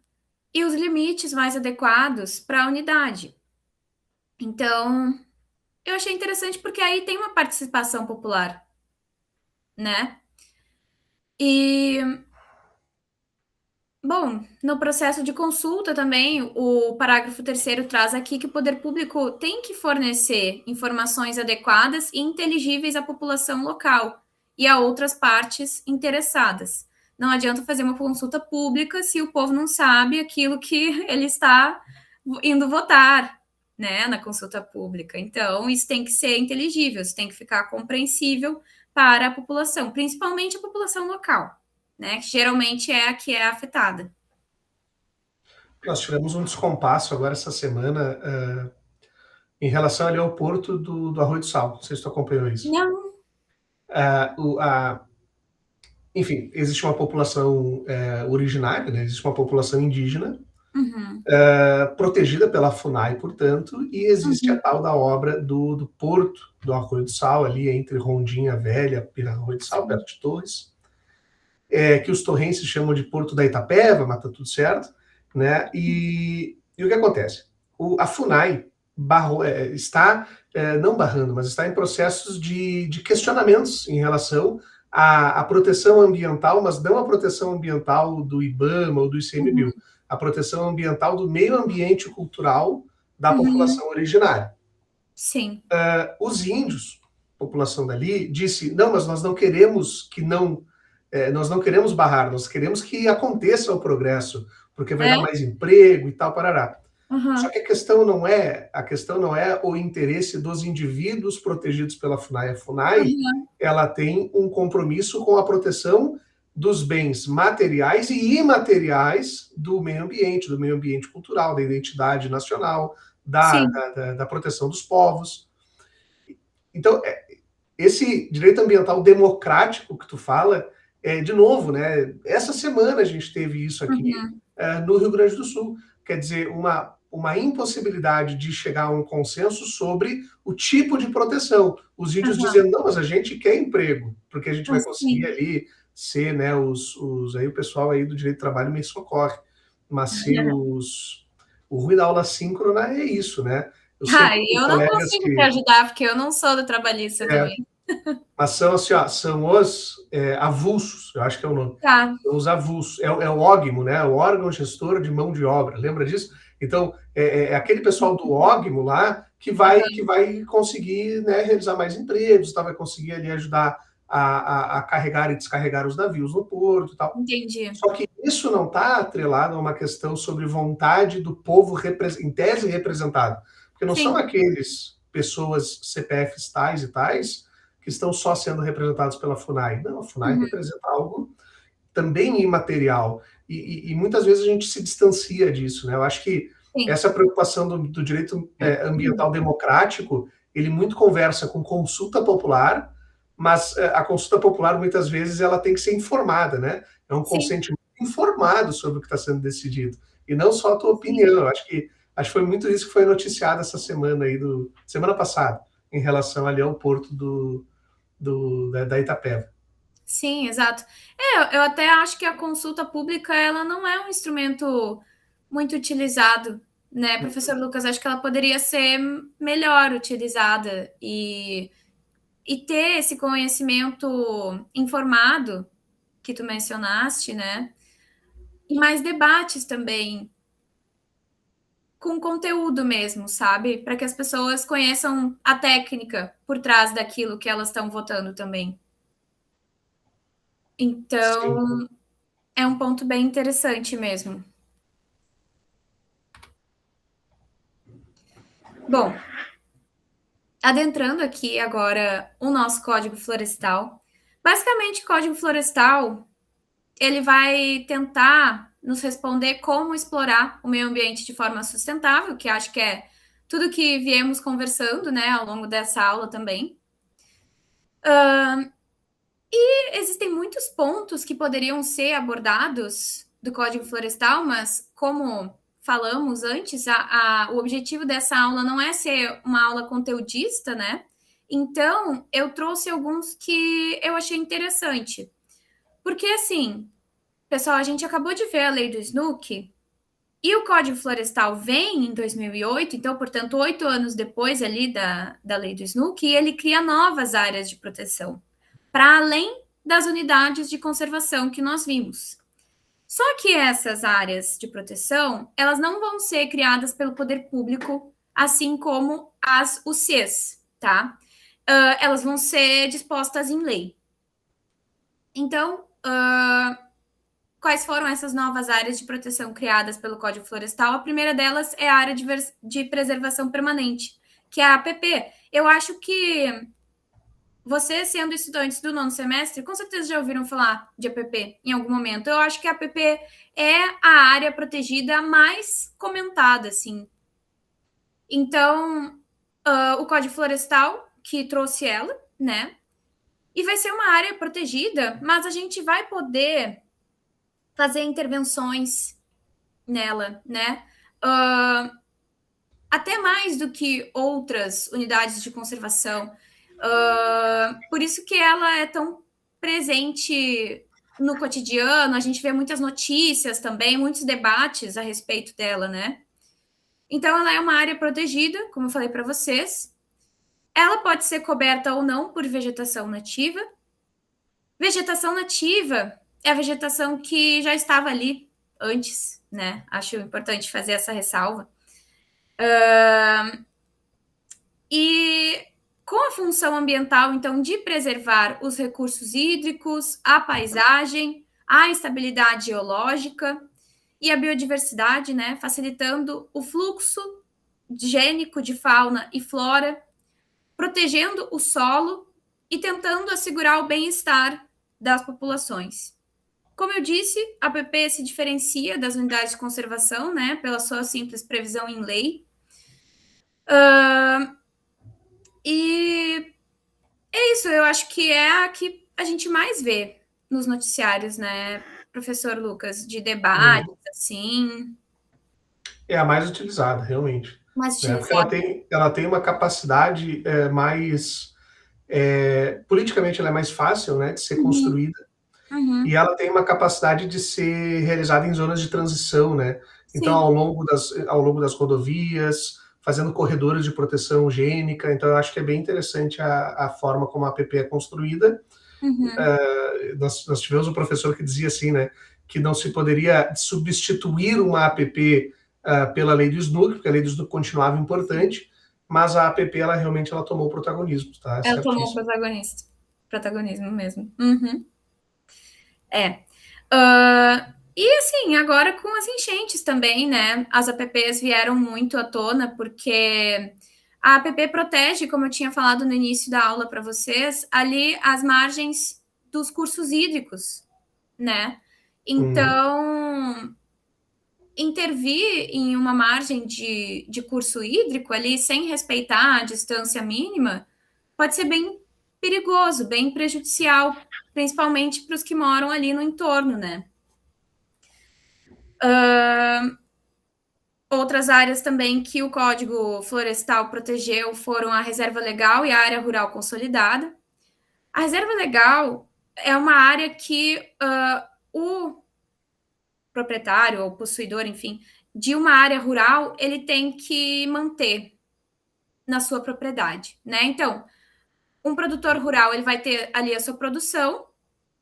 e os limites mais adequados para a unidade. Então, eu achei interessante porque aí tem uma participação popular, né? E, bom, no processo de consulta também, o parágrafo 3º traz aqui que o poder público tem que fornecer informações adequadas e inteligíveis à população local e a outras partes interessadas. Não adianta fazer uma consulta pública se o povo não sabe aquilo que ele está indo votar, né, na consulta pública. Então, isso tem que ser inteligível, isso tem que ficar compreensível para a população, principalmente a população local, né, que geralmente é a que é afetada. Nós tivemos um descompasso agora essa semana em relação ali ao porto do Arroio do Sal. Não sei se tu acompanhou isso. Não. Enfim, existe uma população originária, né? Existe uma população indígena protegida pela FUNAI, portanto, e existe a tal da obra do porto do Arroio do Sal, ali entre Rondinha Velha e Arroio do Sal, perto de Torres, que os torrenses chamam de Porto da Itapeva, mas tá tudo certo, né? E o que acontece? A FUNAI está, não barrando, mas está em processos de questionamentos em relação à proteção ambiental, mas não a proteção ambiental do IBAMA ou do ICMBio, a proteção ambiental do meio ambiente cultural da população originária. Sim. Os índios, população dali, disse, não, mas nós não queremos nós não queremos barrar, nós queremos que aconteça o progresso, porque vai dar mais emprego e tal, parará. Só que a questão não é o interesse dos indivíduos protegidos pela FUNAI. A FUNAI, ela tem um compromisso com a proteção dos bens materiais e imateriais do meio ambiente cultural, da identidade nacional, da proteção dos povos. Então, esse direito ambiental democrático que tu fala, de novo, né? Essa semana a gente teve isso aqui no Rio Grande do Sul. Quer dizer, uma impossibilidade de chegar a um consenso sobre o tipo de proteção. Os índios dizendo, não, mas a gente quer emprego, porque a gente vai conseguir ali ser, né, aí o pessoal aí do direito do trabalho me socorre, mas se o ruim da aula síncrona é isso, né? Eu não consigo te ajudar, porque eu não sou do trabalhista também. Mas são assim, ó, são os avulsos, eu acho que é o nome. Tá. São os avulsos. É o OGMO, né? O órgão gestor de mão de obra. Lembra disso? Então, é aquele pessoal do OGMO lá que vai conseguir, né, realizar mais empregos, tá? Vai conseguir ali ajudar a carregar e descarregar os navios no porto e tal. Entendi. Só que isso não está atrelado a uma questão sobre vontade do povo em tese representado. Porque não são Sim. aqueles pessoas, CPFs tais e tais, que estão só sendo representados pela FUNAI. Não, a FUNAI representa algo também imaterial. E muitas vezes a gente se distancia disso, né? Eu acho que Sim. essa preocupação do direito ambiental democrático, ele muito conversa com consulta popular, mas a consulta popular, muitas vezes, ela tem que ser informada, né? É um Sim. consentimento informado sobre o que está sendo decidido, e não só a tua Sim. opinião. Eu acho que foi muito isso que foi noticiado essa semana aí, semana passada, em relação ali ao porto da Itapeva. Sim, exato. Eu até acho que a consulta pública ela não é um instrumento muito utilizado, né, professor Lucas? Acho que ela poderia ser melhor utilizada e ter esse conhecimento informado que tu mencionaste, né? E mais debates também, com conteúdo mesmo, sabe? Para que as pessoas conheçam a técnica por trás daquilo que elas estão votando também. Sim. Então, é um ponto bem interessante mesmo. Bom, adentrando aqui agora o nosso Código Florestal. Basicamente, o Código Florestal, ele vai tentar nos responder como explorar o meio ambiente de forma sustentável, que acho que é tudo que viemos conversando, né, ao longo dessa aula também. E existem muitos pontos que poderiam ser abordados do Código Florestal, mas como falamos antes, o objetivo dessa aula não é ser uma aula conteudista, né? Então, eu trouxe alguns que eu achei interessante. Porque, assim, pessoal, a gente acabou de ver a lei do Snook e o Código Florestal vem em 2008, então, portanto, 8 anos depois ali da lei do Snook, e ele cria novas áreas de proteção, para além das unidades de conservação que nós vimos. Só que essas áreas de proteção, elas não vão ser criadas pelo poder público, assim como as UCs, tá? Elas vão ser dispostas em lei. Então, quais foram essas novas áreas de proteção criadas pelo Código Florestal? A primeira delas é a área de preservação permanente, que é a APP. Eu acho que vocês, sendo estudantes do nono semestre, com certeza já ouviram falar de APP em algum momento. Eu acho que a APP é a área protegida mais comentada, assim. Então, o Código Florestal, que trouxe ela, né? E vai ser uma área protegida, mas a gente vai poder fazer intervenções nela, né? Até mais do que outras unidades de conservação. Por isso que ela é tão presente no cotidiano, a gente vê muitas notícias também, muitos debates a respeito dela, né? Então, ela é uma área protegida, como eu falei para vocês. Ela pode ser coberta ou não por vegetação nativa. Vegetação nativa é a vegetação que já estava ali antes, né? Acho importante fazer essa ressalva. E com a função ambiental, então, de preservar os recursos hídricos, a paisagem, a estabilidade geológica e a biodiversidade, né? Facilitando o fluxo gênico de fauna e flora, protegendo o solo e tentando assegurar o bem-estar das populações. Como eu disse, a APP se diferencia das unidades de conservação, né, pela sua simples previsão em lei. E é isso, eu acho que é a que a gente mais vê nos noticiários, né, professor Lucas, de debates, assim. É a mais utilizada, realmente. Mais Né? Porque utilizada. ela tem uma capacidade mais. Politicamente, ela é mais fácil, né, de ser construída, e ela tem uma capacidade de ser realizada em zonas de transição, né? Então, Sim. ao longo das rodovias, fazendo corredores de proteção gênica. Então, eu acho que é bem interessante a forma como a APP é construída. Nós tivemos um professor que dizia assim, né, que não se poderia substituir uma APP pela lei do SNUC, porque a lei do SNUC continuava importante, mas a APP, ela realmente tomou o protagonismo, tá? É Ela tomou o certíssimo. protagonismo mesmo. E assim, agora com as enchentes também, né? As APPs vieram muito à tona, porque a APP protege, como eu tinha falado no início da aula para vocês, ali as margens dos cursos hídricos, né? Então, intervir em uma margem de curso hídrico ali, sem respeitar a distância mínima, pode ser bem perigoso, bem prejudicial, principalmente para os que moram ali no entorno, né? Outras áreas também que o Código Florestal protegeu foram a reserva legal e a área rural consolidada. A reserva legal é uma área que o proprietário ou possuidor, enfim, de uma área rural, ele tem que manter na sua propriedade, né? Então, um produtor rural, ele vai ter ali a sua produção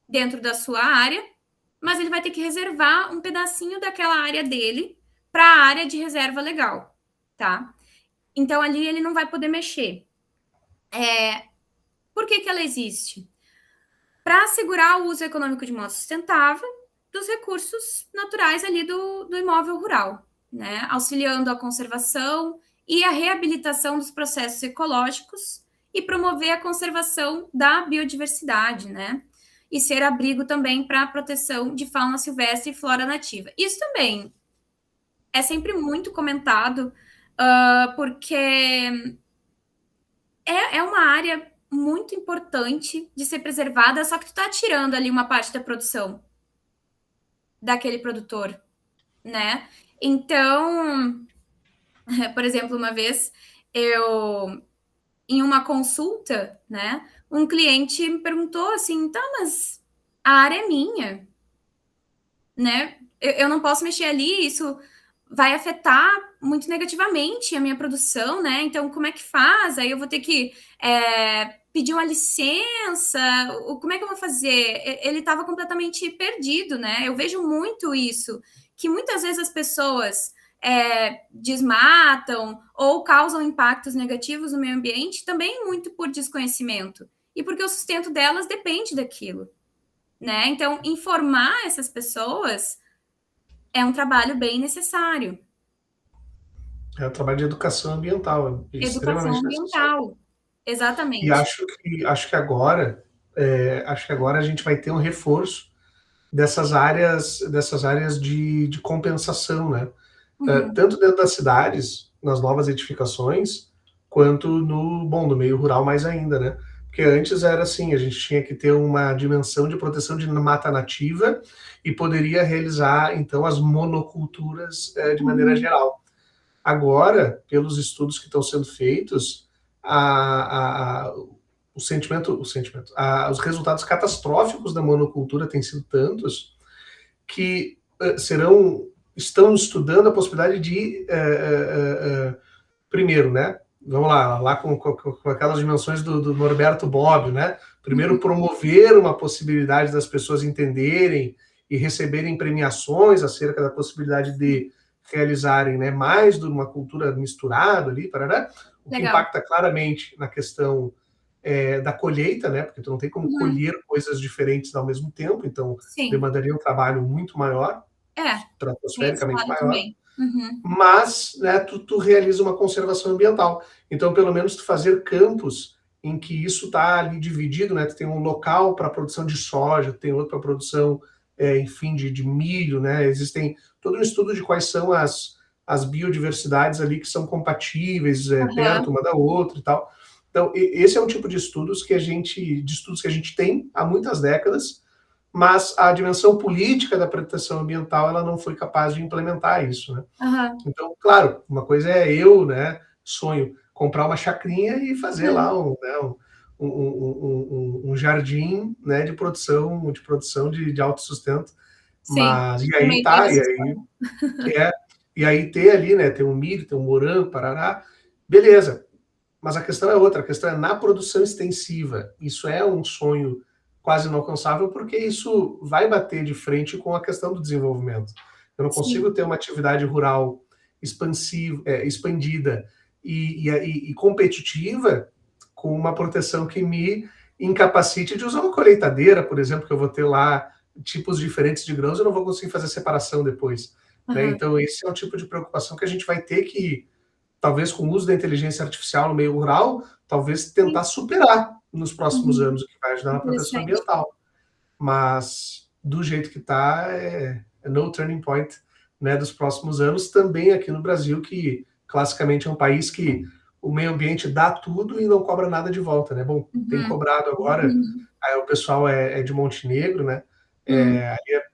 dentro da sua área, mas ele vai ter que reservar um pedacinho daquela área dele para a área de reserva legal, tá? Então, ali ele não vai poder mexer. Por que ela existe? Para assegurar o uso econômico de modo sustentável dos recursos naturais ali do imóvel rural, né? Auxiliando a conservação e a reabilitação dos processos ecológicos e promover a conservação da biodiversidade, né? E ser abrigo também para a proteção de fauna silvestre e flora nativa. Isso também é sempre muito comentado, porque é uma área muito importante de ser preservada, só que tu tá tirando ali uma parte da produção daquele produtor, né? Então, por exemplo, uma vez em uma consulta, né, um cliente me perguntou assim, tá, mas a área é minha, né? Eu não posso mexer ali, isso vai afetar muito negativamente a minha produção, né? Então, como é que faz? Aí eu vou ter que pedir uma licença, como é que eu vou fazer? Ele estava completamente perdido, né? Eu vejo muito isso, que muitas vezes as pessoas desmatam ou causam impactos negativos no meio ambiente, também muito por desconhecimento, e porque o sustento delas depende daquilo, né? Então, informar essas pessoas é um trabalho bem necessário. É um trabalho de educação ambiental, é Educação extremamente necessário. ambiental, E exatamente. acho que agora a gente vai ter um reforço dessas áreas de compensação, né? Tanto dentro das cidades, nas novas edificações, quanto no meio rural mais ainda, né? Porque antes era assim, a gente tinha que ter uma dimensão de proteção de mata nativa e poderia realizar, então, as monoculturas de maneira geral. Agora, pelos estudos que estão sendo feitos, os resultados catastróficos da monocultura têm sido tantos que estão estudando a possibilidade de, primeiro, né? Vamos lá com aquelas dimensões do Norberto Bobbio, né? Primeiro, promover uma possibilidade das pessoas entenderem e receberem premiações acerca da possibilidade de realizarem, né, mais de uma cultura misturada ali, parará, o que impacta claramente na questão da colheita, né? Porque tu não tem como colher coisas diferentes ao mesmo tempo, então demandaria um trabalho muito maior, estratosfericamente maior. Mas, né, tu realiza uma conservação ambiental. Então, pelo menos tu fazer campos em que isso está ali dividido, né? Tu tem um local para produção de soja, tem outro para produção, enfim, de milho, né? Existem todo um estudo de quais são as biodiversidades ali que são compatíveis, perto uma da outra e tal. Então, esse é um tipo de estudos que a gente tem há muitas décadas, mas a dimensão política da proteção ambiental ela não foi capaz de implementar isso, né? Então, claro, uma coisa é eu, né, sonho comprar uma chacrinha e fazer lá um jardim, né, de produção de autossustento. Mas e aí E aí ter ali, né, ter um milho, ter um morango, parará, beleza. Mas a questão é outra, a questão é na produção extensiva. Isso é um sonho quase inalcançável, porque isso vai bater de frente com a questão do desenvolvimento. Eu não consigo Sim. ter uma atividade rural expansiva, expandida e competitiva com uma proteção que me incapacite de usar uma colheitadeira, por exemplo, que eu vou ter lá tipos diferentes de grãos, eu não vou conseguir fazer separação depois. Né? Aham. Então, esse é um tipo de preocupação que a gente vai ter que, talvez com o uso da inteligência artificial no meio rural, talvez Sim. tentar superar nos próximos Uhum. anos, o que vai ajudar na proteção Interessante. ambiental. Mas, do jeito que está, é no turning point, né, dos próximos anos, também aqui no Brasil, que classicamente é um país que o meio ambiente dá tudo e não cobra nada de volta, né? Bom, tem Uhum. cobrado agora, Uhum. o pessoal é de Montenegro, né? Uhum.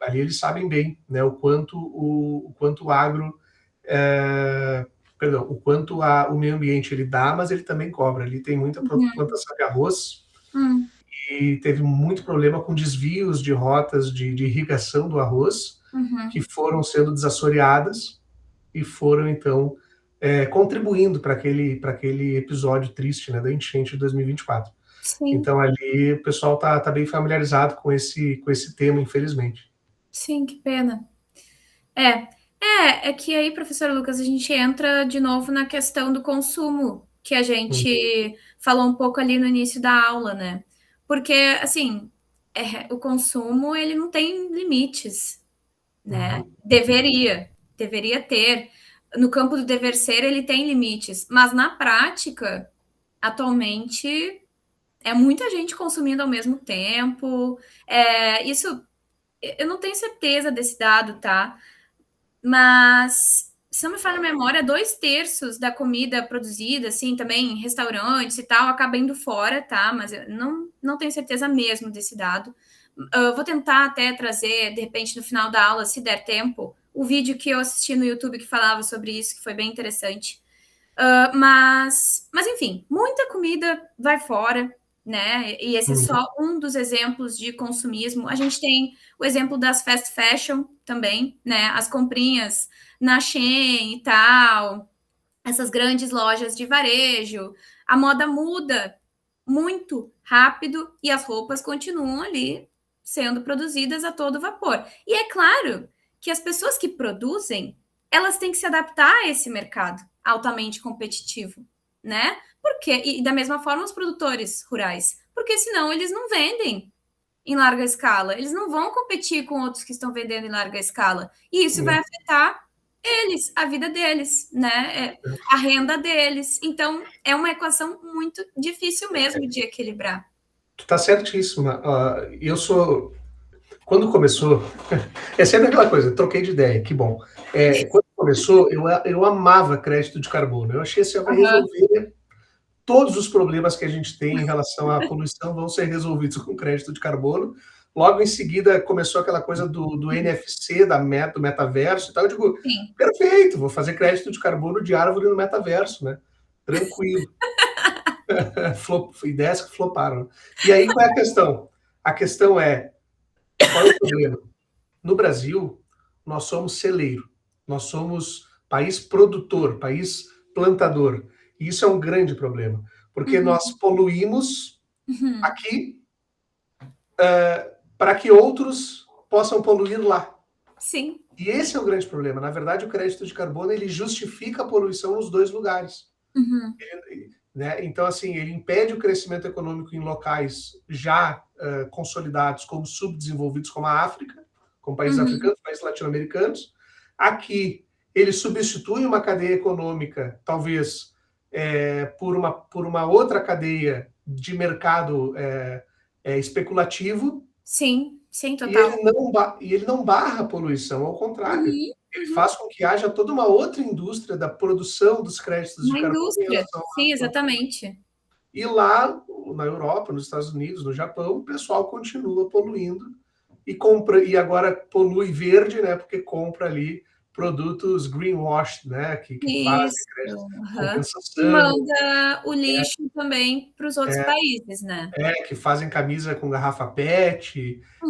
Ali eles sabem bem, né, o quanto o agro, é, perdão, o quanto o meio ambiente ele dá, mas ele também cobra. Ali tem muita Uhum. plantação de arroz Uhum. e teve muito problema com desvios de rotas de irrigação do arroz, Uhum. que foram sendo desassoreadas e foram, então, contribuindo para aquele episódio triste, né, da enchente de 2024. Sim. Então, ali, o pessoal tá bem familiarizado com esse tema, infelizmente. Sim, que pena. É que aí, professor Lucas, a gente entra de novo na questão do consumo, que a Uhum, gente falou um pouco ali no início da aula, né? Porque, assim, o consumo, ele não tem limites, né? uhum, Deveria ter. No campo do dever ser, ele tem limites, mas na prática, atualmente, é muita gente consumindo ao mesmo tempo. Isso, eu não tenho certeza desse dado, tá? Mas, se não me falha a memória, 2/3 da comida produzida, assim, também em restaurantes e tal, acaba indo fora, tá? Mas eu não tenho certeza mesmo desse dado. Eu vou tentar até trazer, de repente, no final da aula, se der tempo, o vídeo que eu assisti no YouTube que falava sobre isso, que foi bem interessante. Mas, enfim, muita comida vai fora, né? E esse é uhum, só um dos exemplos de consumismo. A gente tem o exemplo das fast fashion também, né? As comprinhas na Shein e tal, essas grandes lojas de varejo. A moda muda muito rápido e as roupas continuam ali sendo produzidas a todo vapor. E é claro que as pessoas que produzem, elas têm que se adaptar a esse mercado altamente competitivo, né? Porque e da mesma forma os produtores rurais, porque senão eles não vendem em larga escala, eles não vão competir com outros que estão vendendo em larga escala. E isso vai uhum. afetar eles, a vida deles, né? A renda deles. Então, é uma equação muito difícil mesmo de equilibrar. Tu tá certíssima. Eu sou. Quando começou, é sempre aquela coisa, troquei de ideia, que bom. Quando começou, eu amava crédito de carbono. Eu achei assim, vai Aham. resolver todos os problemas que a gente tem em relação à poluição vão ser resolvidos com crédito de carbono. Logo em seguida começou aquela coisa do NFC, do metaverso e tal. Eu digo, Sim. perfeito, vou fazer crédito de carbono de árvore no metaverso, né? Tranquilo. Ideias que floparam. E aí qual é a questão? A questão é, qual é o problema? No Brasil, nós somos celeiro, nós somos país produtor, país plantador. E isso é um grande problema, porque nós Uhum. poluímos Uhum. aqui para que outros possam poluir lá. Sim. E esse é o grande problema. Na verdade, o crédito de carbono ele justifica a poluição nos dois lugares. Uhum. Né? Então, assim, ele impede o crescimento econômico em locais já consolidados como subdesenvolvidos, como a África, como países Uhum. africanos, países latino-americanos. Aqui, ele substitui uma cadeia econômica, talvez, por uma outra cadeia de mercado especulativo, Sim, sim, e total. ele não barra a poluição, ao contrário. Uhum. Ele Uhum. faz com que haja toda uma outra indústria da produção dos créditos de Uma carbono em indústria. relação Sim, exatamente. e lá, na Europa, nos Estados Unidos, no Japão, o pessoal continua poluindo e compra, e agora polui verde, né? Porque compra ali produtos greenwash, né? Que fazem Isso. crédito, Aham. E compensação, manda o lixo também para os outros países, né? que fazem camisa com garrafa PET,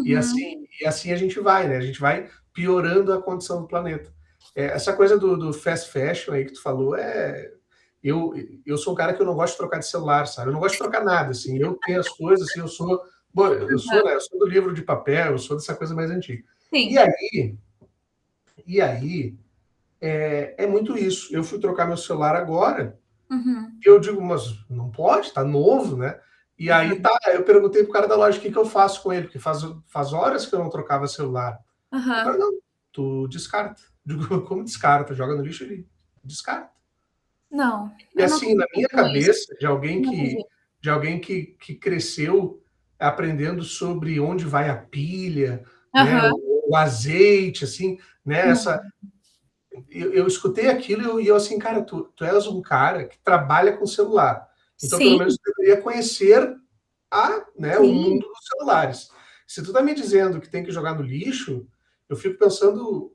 e Uhum. assim, a gente vai, né? A gente vai piorando a condição do planeta. essa coisa do fast fashion aí que tu falou, eu sou um cara que eu não gosto de trocar de celular, sabe? Eu não gosto de trocar nada, assim. Eu tenho as coisas, assim, eu sou... Bom, né, eu sou do livro de papel, eu sou dessa coisa mais antiga. Sim. E aí é muito isso. Eu fui trocar meu celular agora, e eu digo, mas não pode, tá novo, né? E aí eu perguntei pro cara da loja o que eu faço com ele, porque faz horas que eu não trocava celular. O cara, não, tu descarta. Eu digo, como descarta? Joga no lixo e descarta. Não, E eu não assim, na minha acredito nisso. cabeça, de alguém que cresceu aprendendo sobre onde vai a pilha, né, Aham. o azeite, assim, né, Não. eu escutei aquilo e eu assim, cara, tu és um cara que trabalha com celular, então pelo Sim, menos tu deveria conhecer né, o sim. mundo dos celulares. Se tu tá me dizendo que tem que jogar no lixo, eu fico pensando,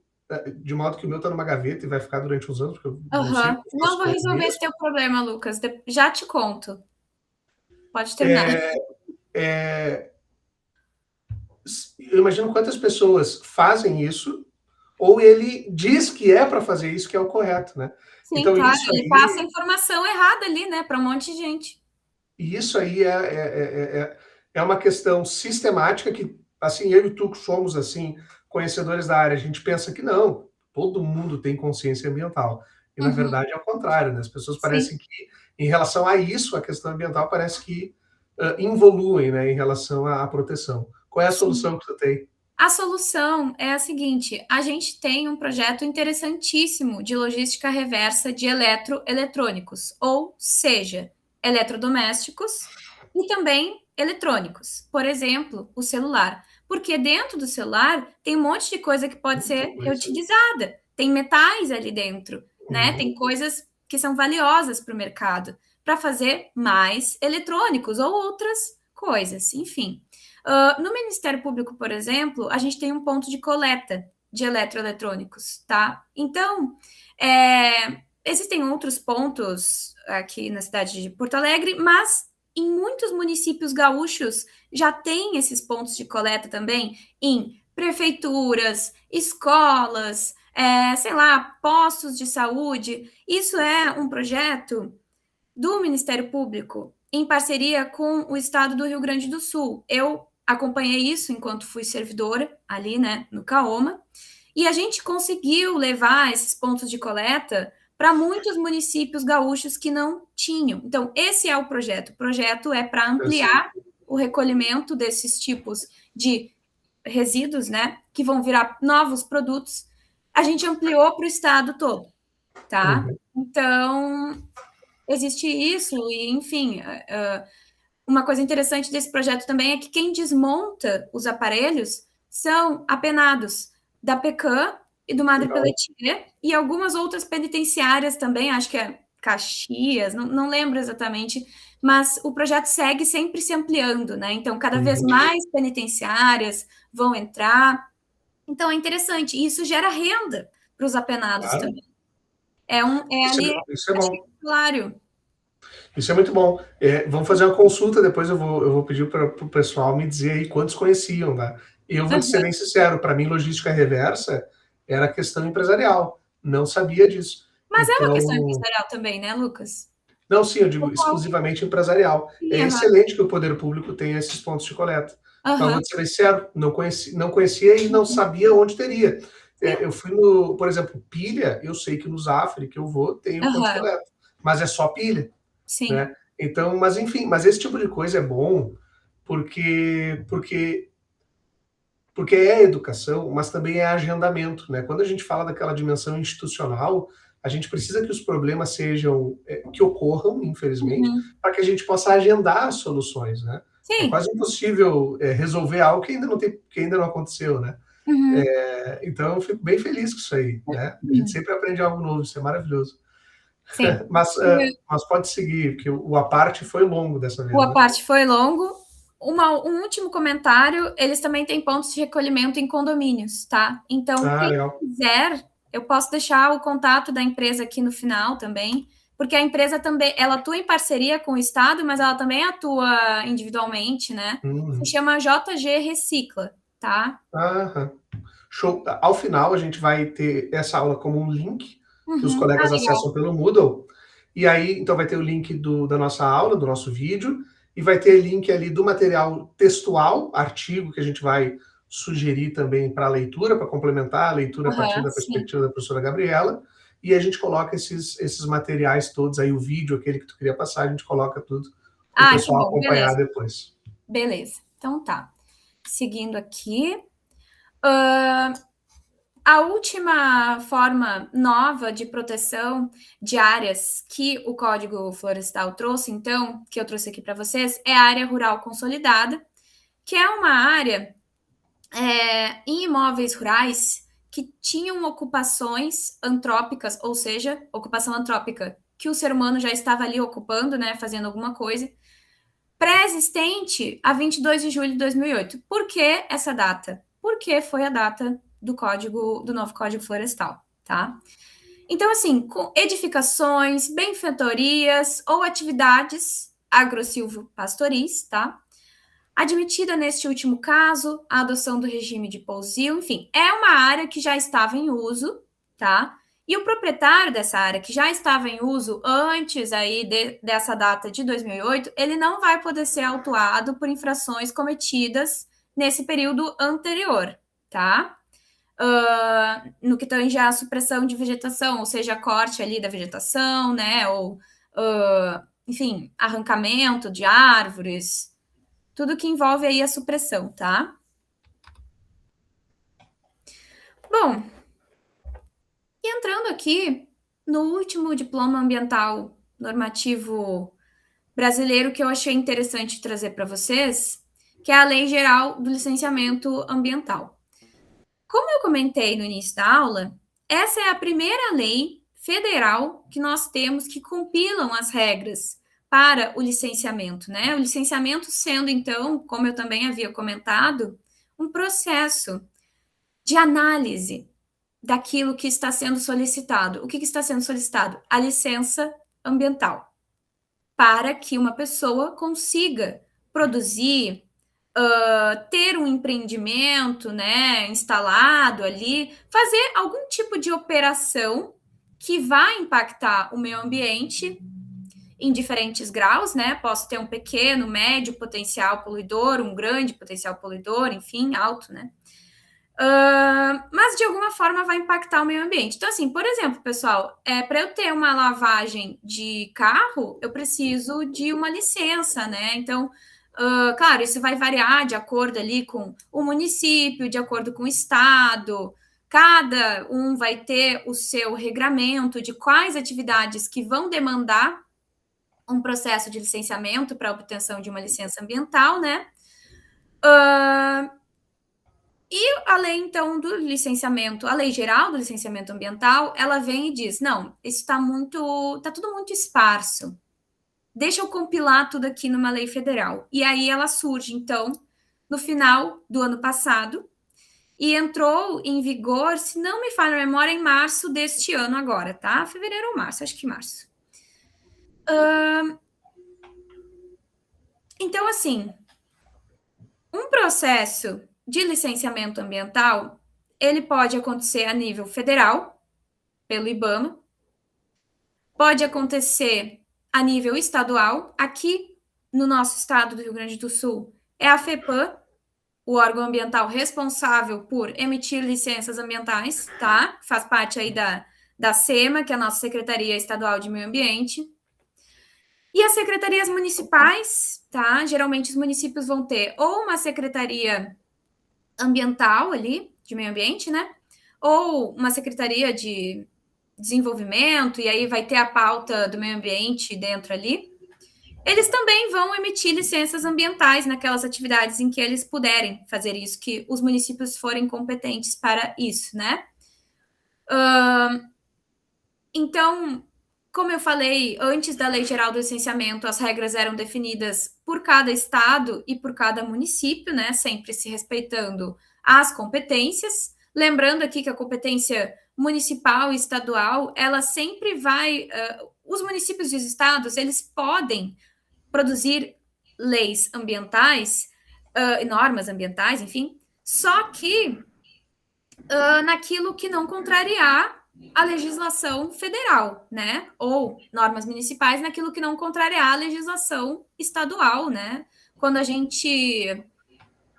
de modo que o meu tá numa gaveta e vai ficar durante uns anos, porque eu não sei o Aham. que eu Não faço vou com ele resolver esse mesmo. teu problema, Lucas. Já te conto. Pode terminar. É, eu imagino quantas pessoas fazem isso, ou ele diz que é para fazer isso, que é o correto, né? Sim, Então, claro. Ele passa a informação errada ali, né, para um monte de gente. isso aí é uma questão sistemática que, assim, eu e tu somos, assim, conhecedores da área, a gente pensa que não, todo mundo tem consciência ambiental. E, na Uhum. verdade, é o contrário, né? As pessoas Sim, parecem que, em relação a isso, a questão ambiental parece que involuem, né, em relação à proteção. Qual é a sim. solução que tu tem? A solução é a seguinte: a gente tem um projeto interessantíssimo de logística reversa de eletroeletrônicos, ou seja, eletrodomésticos e também eletrônicos. Por exemplo, o celular. Porque dentro do celular tem um monte de coisa que pode Muita ser coisa. reutilizada. Tem metais ali dentro, né? Tem Uhum. coisas que são valiosas para o mercado para fazer mais eletrônicos ou outras coisas, enfim. No Ministério Público, por exemplo, a gente tem um ponto de coleta de eletroeletrônicos, tá? Então, existem outros pontos aqui na cidade de Porto Alegre, mas em muitos municípios gaúchos já tem esses pontos de coleta também em prefeituras, escolas, sei lá, postos de saúde. Isso é um projeto do Ministério Público em parceria com o estado do Rio Grande do Sul. Eu acompanhei isso enquanto fui servidora ali, né, no CAOMA, e a gente conseguiu levar esses pontos de coleta para muitos municípios gaúchos que não tinham. Então, esse é o projeto. O projeto é para Eu sei. ampliar o recolhimento desses tipos de resíduos, né, que vão virar novos produtos. A gente ampliou para o estado todo, tá? Uhum. Então, existe isso, e enfim, uma coisa interessante desse projeto também é que quem desmonta os aparelhos são apenados da PECAM e do Madre Legal. Pelletier e algumas outras penitenciárias também, acho que é Caxias, não lembro exatamente, mas o projeto segue sempre se ampliando, né? Então, cada vez Uhum. mais penitenciárias vão entrar. Então, é interessante. E isso gera renda para os apenados Claro. também. É ali, Isso é acho que bom. é salário. Isso é muito bom. Vamos fazer uma consulta, depois eu vou pedir para o pessoal me dizer aí quantos conheciam, né? E eu vou te ser bem sincero, para mim, logística reversa era questão empresarial. Não sabia disso. Mas é uma questão Então, empresarial também, né, Lucas? não, sim, eu digo Total. exclusivamente empresarial. É Sim, aham. excelente que o poder público tenha esses pontos de coleta. Mas vou Aham. te ser bem sincero, não conhecia e não sabia onde teria. Sim. Eu fui no, por exemplo, pilha, eu sei que no Zafre, que eu vou, tem um ponto de Aham. coleta. Mas é só pilha, Sim. né? Então, mas enfim, mas esse tipo de coisa é bom porque é educação, mas também é agendamento, né? Quando a gente fala daquela dimensão institucional, a gente precisa que os problemas sejam que ocorram, infelizmente, Uhum. para que a gente possa agendar as soluções, né? É Sim. quase impossível resolver algo que ainda não tem, que ainda não aconteceu, né? Uhum. Então eu fico bem feliz com isso aí, né? A gente Uhum. sempre aprende algo novo, isso é maravilhoso. Sim. Mas pode seguir, porque o a parte foi longo dessa O vez, a né? parte foi longo. Um último comentário, eles também têm pontos de recolhimento em condomínios, tá? Então, Ah, quem legal. quiser, eu posso deixar o contato da empresa aqui no final também, porque a empresa também, ela atua em parceria com o Estado, mas ela também atua individualmente, né? Se Uhum. chama JG Recicla, tá? Aham. Show. Ao final, a gente vai ter essa aula como um link que os Ah, colegas legal. acessam pelo Moodle. E aí, então, vai ter o link da nossa aula, do nosso vídeo, e vai ter link ali do material textual, artigo que a gente vai sugerir também para a leitura, para complementar a leitura a partir da Sim. perspectiva da professora Gabriela. E a gente coloca esses materiais todos aí, o vídeo, aquele que tu queria passar, a gente coloca tudo para o Que pessoal bom, acompanhar beleza. depois. Beleza, então tá. Seguindo aqui. A última forma nova de proteção de áreas que o Código Florestal trouxe, então, que eu trouxe aqui para vocês, é a área rural consolidada, que é uma área em imóveis rurais que tinham ocupações antrópicas, ou seja, ocupação antrópica que o ser humano já estava ali ocupando, né, fazendo alguma coisa, pré-existente a 22 de julho de 2008. Por que essa data? Porque foi a data do novo Código Florestal, tá? Então, assim, com edificações, benfeitorias ou atividades agro-silvo-pastoris, tá? Admitida neste último caso a adoção do regime de pousio, enfim, é uma área que já estava em uso, tá? E o proprietário dessa área que já estava em uso antes aí dessa data de 2008, ele não vai poder ser autuado por infrações cometidas nesse período anterior, tá? No que tange a supressão de vegetação, ou seja, corte ali da vegetação, né? Ou, enfim, arrancamento de árvores, tudo que envolve aí a supressão, tá? Bom, e entrando aqui no último diploma ambiental normativo brasileiro que eu achei interessante trazer para vocês, que é a Lei Geral do Licenciamento Ambiental. Como eu comentei no início da aula, essa é a primeira lei federal que nós temos que compilam as regras para o licenciamento, né? O licenciamento sendo, então, como eu também havia comentado, um processo de análise daquilo que está sendo solicitado. O que está sendo solicitado? A licença ambiental, para que uma pessoa consiga produzir, ter um empreendimento, né, instalado ali, fazer algum tipo de operação que vai impactar o meio ambiente em diferentes graus, né? Posso ter um pequeno, médio potencial poluidor, um grande potencial poluidor, enfim, alto, né? Mas de alguma forma vai impactar o meio ambiente. Então, assim, por exemplo, pessoal, para eu ter uma lavagem de carro, eu preciso de uma licença, né? Então, claro, isso vai variar de acordo ali com o município, de acordo com o estado. Cada um vai ter o seu regramento de quais atividades que vão demandar um processo de licenciamento para obtenção de uma licença ambiental, né? A lei, então, do licenciamento, a lei geral do licenciamento ambiental, ela vem e diz: não, isso tá tudo muito esparso. Deixa eu compilar tudo aqui numa lei federal. E aí ela surge, então, no final do ano passado, e entrou em vigor, se não me falha a memória, em março deste ano agora, tá? Fevereiro ou março, acho que março. Então, assim, um processo de licenciamento ambiental, ele pode acontecer a nível federal, pelo IBAMA, pode acontecer a nível estadual. Aqui no nosso estado do Rio Grande do Sul é a FEPAM, o órgão ambiental responsável por emitir licenças ambientais, tá? Faz parte aí da SEMA, que é a nossa Secretaria Estadual de Meio Ambiente. E as secretarias municipais, tá? Geralmente os municípios vão ter ou uma secretaria ambiental ali, de meio ambiente, né? Ou uma secretaria de desenvolvimento, e aí vai ter a pauta do meio ambiente dentro ali. Eles também vão emitir licenças ambientais naquelas atividades em que eles puderem fazer isso, que os municípios forem competentes para isso, né? Então, como eu falei, antes da Lei Geral do Licenciamento, as regras eram definidas por cada estado e por cada município, né? Sempre se respeitando as competências. Lembrando aqui que a competência municipal e estadual, ela sempre vai. Os municípios e os estados, eles podem produzir leis ambientais, normas ambientais, enfim, só que naquilo que não contrariar a legislação federal, né? Ou normas municipais naquilo que não contrariar a legislação estadual, né? Quando a gente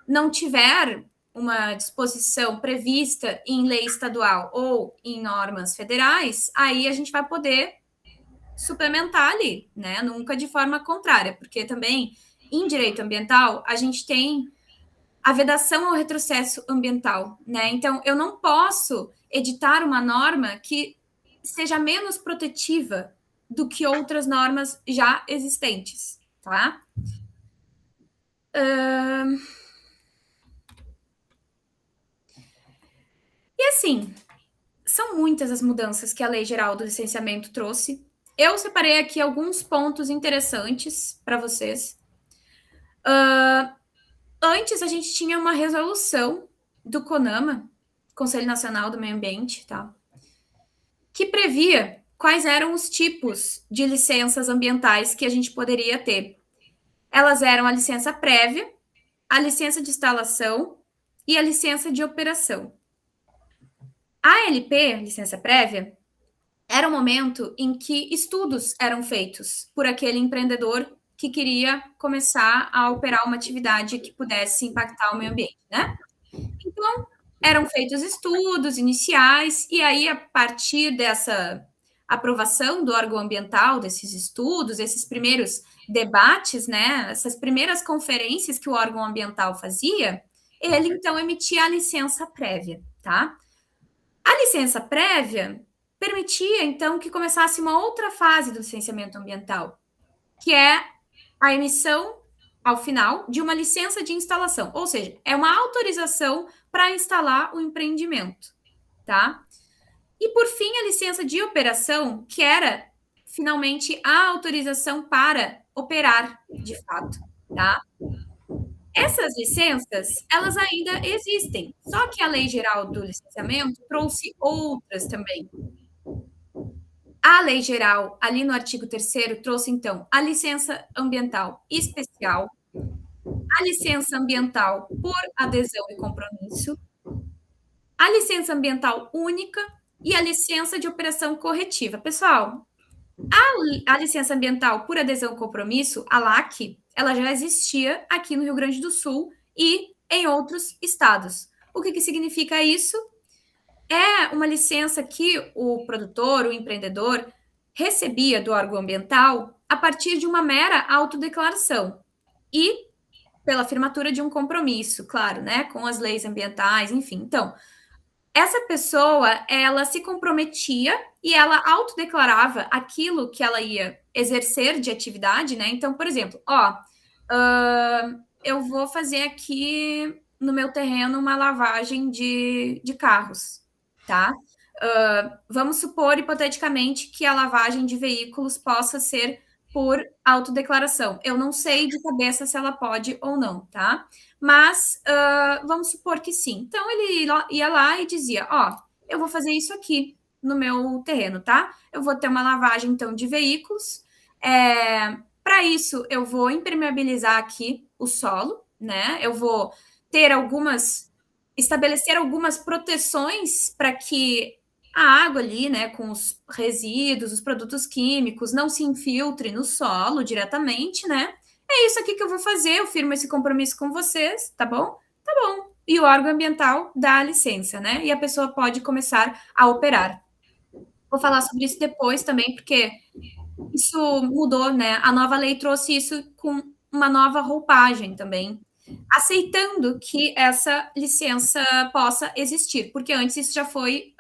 não tiver uma disposição prevista em lei estadual ou em normas federais, aí a gente vai poder suplementar ali, né? Nunca de forma contrária, porque também em direito ambiental a gente tem a vedação ao retrocesso ambiental, né? Então eu não posso editar uma norma que seja menos protetiva do que outras normas já existentes, tá? E assim, são muitas as mudanças que a Lei Geral do Licenciamento trouxe. Eu separei aqui alguns pontos interessantes para vocês. Antes, a gente tinha uma resolução do CONAMA, Conselho Nacional do Meio Ambiente, tá? Que previa quais eram os tipos de licenças ambientais que a gente poderia ter. Elas eram a licença prévia, a licença de instalação e a licença de operação. A LP, licença prévia, era o momento em que estudos eram feitos por aquele empreendedor que queria começar a operar uma atividade que pudesse impactar o meio ambiente, né? Então, eram feitos estudos iniciais, e aí, a partir dessa aprovação do órgão ambiental, desses estudos, esses primeiros debates, né, essas primeiras conferências que o órgão ambiental fazia, ele, então, emitia a licença prévia, tá? A licença prévia permitia, então, que começasse uma outra fase do licenciamento ambiental, que é a emissão, ao final, de uma licença de instalação, ou seja, é uma autorização para instalar o empreendimento, tá? E, por fim, a licença de operação, que era, finalmente, a autorização para operar, de fato, tá? Essas licenças, elas ainda existem, só que a Lei Geral do Licenciamento trouxe outras também. A Lei Geral, ali no artigo 3º, trouxe, então, a licença ambiental especial, a licença ambiental por adesão e compromisso, a licença ambiental única e a licença de operação corretiva. Pessoal, a licença ambiental por adesão e compromisso, a LAC, ela já existia aqui no Rio Grande do Sul e em outros estados. O que significa isso? É uma licença que o produtor, o empreendedor, recebia do órgão ambiental a partir de uma mera autodeclaração e pela firmatura de um compromisso, claro, né, com as leis ambientais, enfim. Então, essa pessoa, ela se comprometia e ela autodeclarava aquilo que ela ia exercer de atividade, né? Então, por exemplo, eu vou fazer aqui no meu terreno uma lavagem de carros, tá? Vamos supor, hipoteticamente, que a lavagem de veículos possa ser por autodeclaração. Eu não sei de cabeça se ela pode ou não, tá? Mas vamos supor que sim. Então, ele ia lá e dizia, eu vou fazer isso aqui no meu terreno, tá? Eu vou ter uma lavagem, então, de veículos. Para isso, eu vou impermeabilizar aqui o solo, né? Eu vou estabelecer algumas proteções para que a água ali, né, com os resíduos, os produtos químicos, não se infiltre no solo diretamente, né? É isso aqui que eu vou fazer, eu firmo esse compromisso com vocês, tá bom? Tá bom. E o órgão ambiental dá a licença, né? E a pessoa pode começar a operar. Vou falar sobre isso depois também, porque isso mudou, né? A nova lei trouxe isso com uma nova roupagem também, aceitando que essa licença possa existir, porque antes isso já foi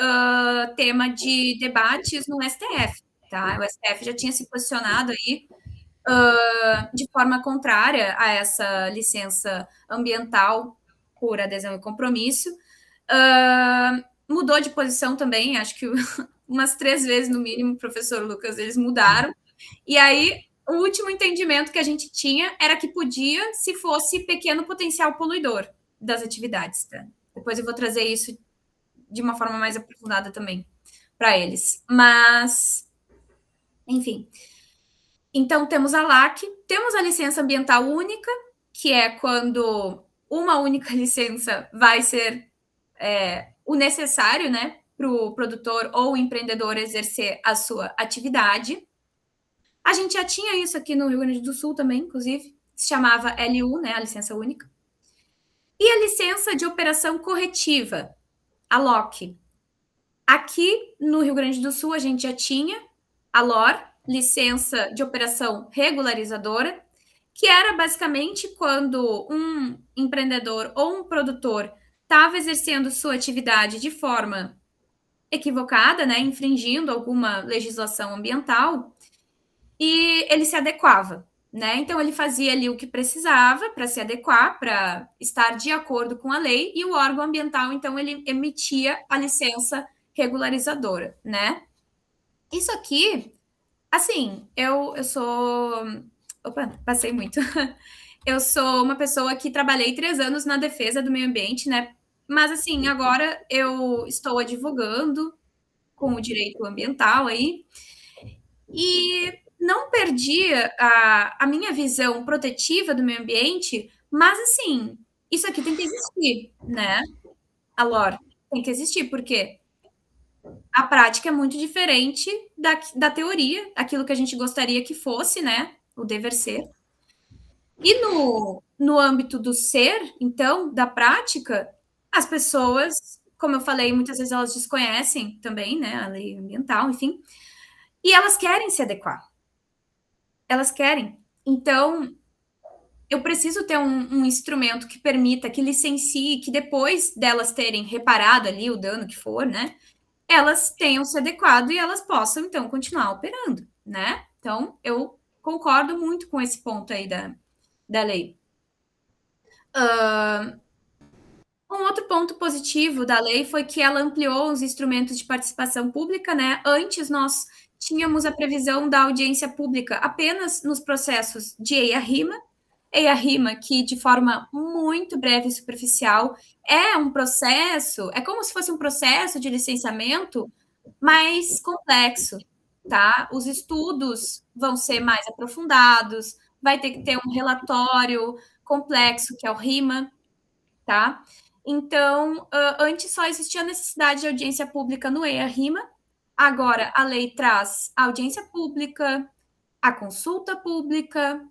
tema de debates no STF, tá? O STF já tinha se posicionado aí de forma contrária a essa licença ambiental por adesão e compromisso. Mudou de posição também, acho que umas 3 vezes no mínimo, professor Lucas, eles mudaram. E aí, o último entendimento que a gente tinha era que podia se fosse pequeno potencial poluidor das atividades. Tá? Depois eu vou trazer isso de uma forma mais aprofundada também para eles. Mas, enfim. Então, temos a LAC, temos a licença ambiental única, que é quando uma única licença vai ser o necessário, né, para o produtor ou empreendedor exercer a sua atividade. A gente já tinha isso aqui no Rio Grande do Sul também, inclusive, se chamava LU, né, a licença única. E a licença de operação corretiva, a LOC. Aqui no Rio Grande do Sul a gente já tinha a LOR, licença de operação regularizadora, que era basicamente quando um empreendedor ou um produtor estava exercendo sua atividade de forma equivocada, né, infringindo alguma legislação ambiental, e ele se adequava, né? Então ele fazia ali o que precisava para se adequar, para estar de acordo com a lei, e o órgão ambiental, então, ele emitia a licença regularizadora, né? Isso aqui, assim, eu sou. Opa, passei muito. Eu sou uma pessoa que trabalhei 3 anos na defesa do meio ambiente, né? Mas, assim, agora eu estou advogando com o direito ambiental aí, e não perdi a minha visão protetiva do meio ambiente, mas, assim, isso aqui tem que existir, né? A LOR tem que existir, porque a prática é muito diferente da teoria, aquilo que a gente gostaria que fosse, né? O dever ser. E no âmbito do ser, então, da prática, as pessoas, como eu falei, muitas vezes elas desconhecem também, né, a lei ambiental, enfim, e elas querem se adequar. Elas querem. Então, eu preciso ter um instrumento que permita, que licencie, que depois delas terem reparado ali o dano que for, né, elas tenham se adequado e elas possam, então, continuar operando, né? Então, eu concordo muito com esse ponto aí da lei. Um outro ponto positivo da lei foi que ela ampliou os instrumentos de participação pública, né? Antes nós tínhamos a previsão da audiência pública apenas nos processos de EIA-RIMA. EIA-RIMA, que de forma muito breve e superficial, é um processo, é como se fosse um processo de licenciamento mais complexo, tá? Os estudos vão ser mais aprofundados, vai ter que ter um relatório complexo, que é o RIMA, tá? Então, antes só existia a necessidade de audiência pública no EIA-RIMA, agora a lei traz a audiência pública, a consulta pública,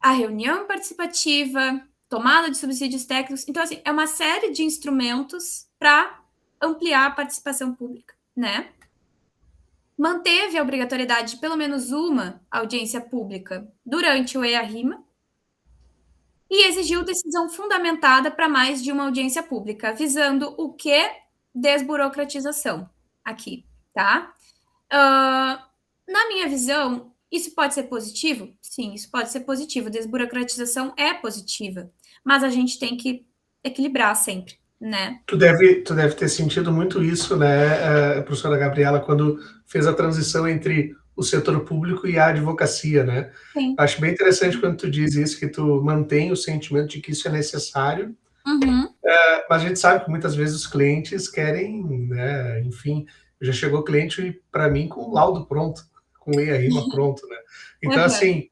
a reunião participativa, tomada de subsídios técnicos. Então, assim, é uma série de instrumentos para ampliar a participação pública, né? Manteve a obrigatoriedade de pelo menos uma audiência pública durante o EIA-RIMA, e exigiu decisão fundamentada para mais de uma audiência pública, visando o que? Desburocratização aqui, tá? Na minha visão, isso pode ser positivo? Sim, isso pode ser positivo. Desburocratização é positiva, mas a gente tem que equilibrar sempre, né? Tu deve ter sentido muito isso, né, professora Gabriela, quando fez a transição entre o setor público e a advocacia, né? Sim. Acho bem interessante quando tu diz isso, que tu mantém o sentimento de que isso é necessário, mas a gente sabe que muitas vezes os clientes querem, né, enfim, já chegou cliente para mim com laudo pronto, com EIA-RIMA pronto, né? Então, assim,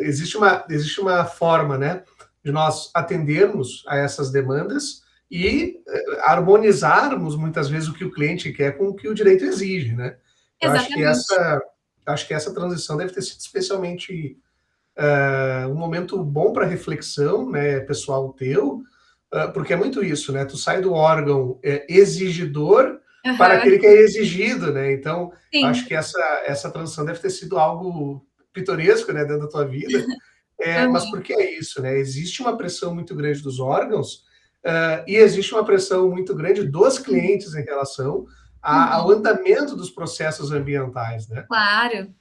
existe uma forma, né, de nós atendermos a essas demandas e harmonizarmos muitas vezes o que o cliente quer com o que o direito exige, né? Eu Exatamente. acho que essa transição deve ter sido especialmente um momento bom para reflexão, né, pessoal teu, porque é muito isso, né? Tu sai do órgão exigidor para aquele que é exigido, né? Então, Sim. acho que essa transição deve ter sido algo pitoresco, né, dentro da tua vida. Mas por que é isso, né? Existe uma pressão muito grande dos órgãos e existe uma pressão muito grande dos clientes em relação ao andamento dos processos ambientais, né? Claro.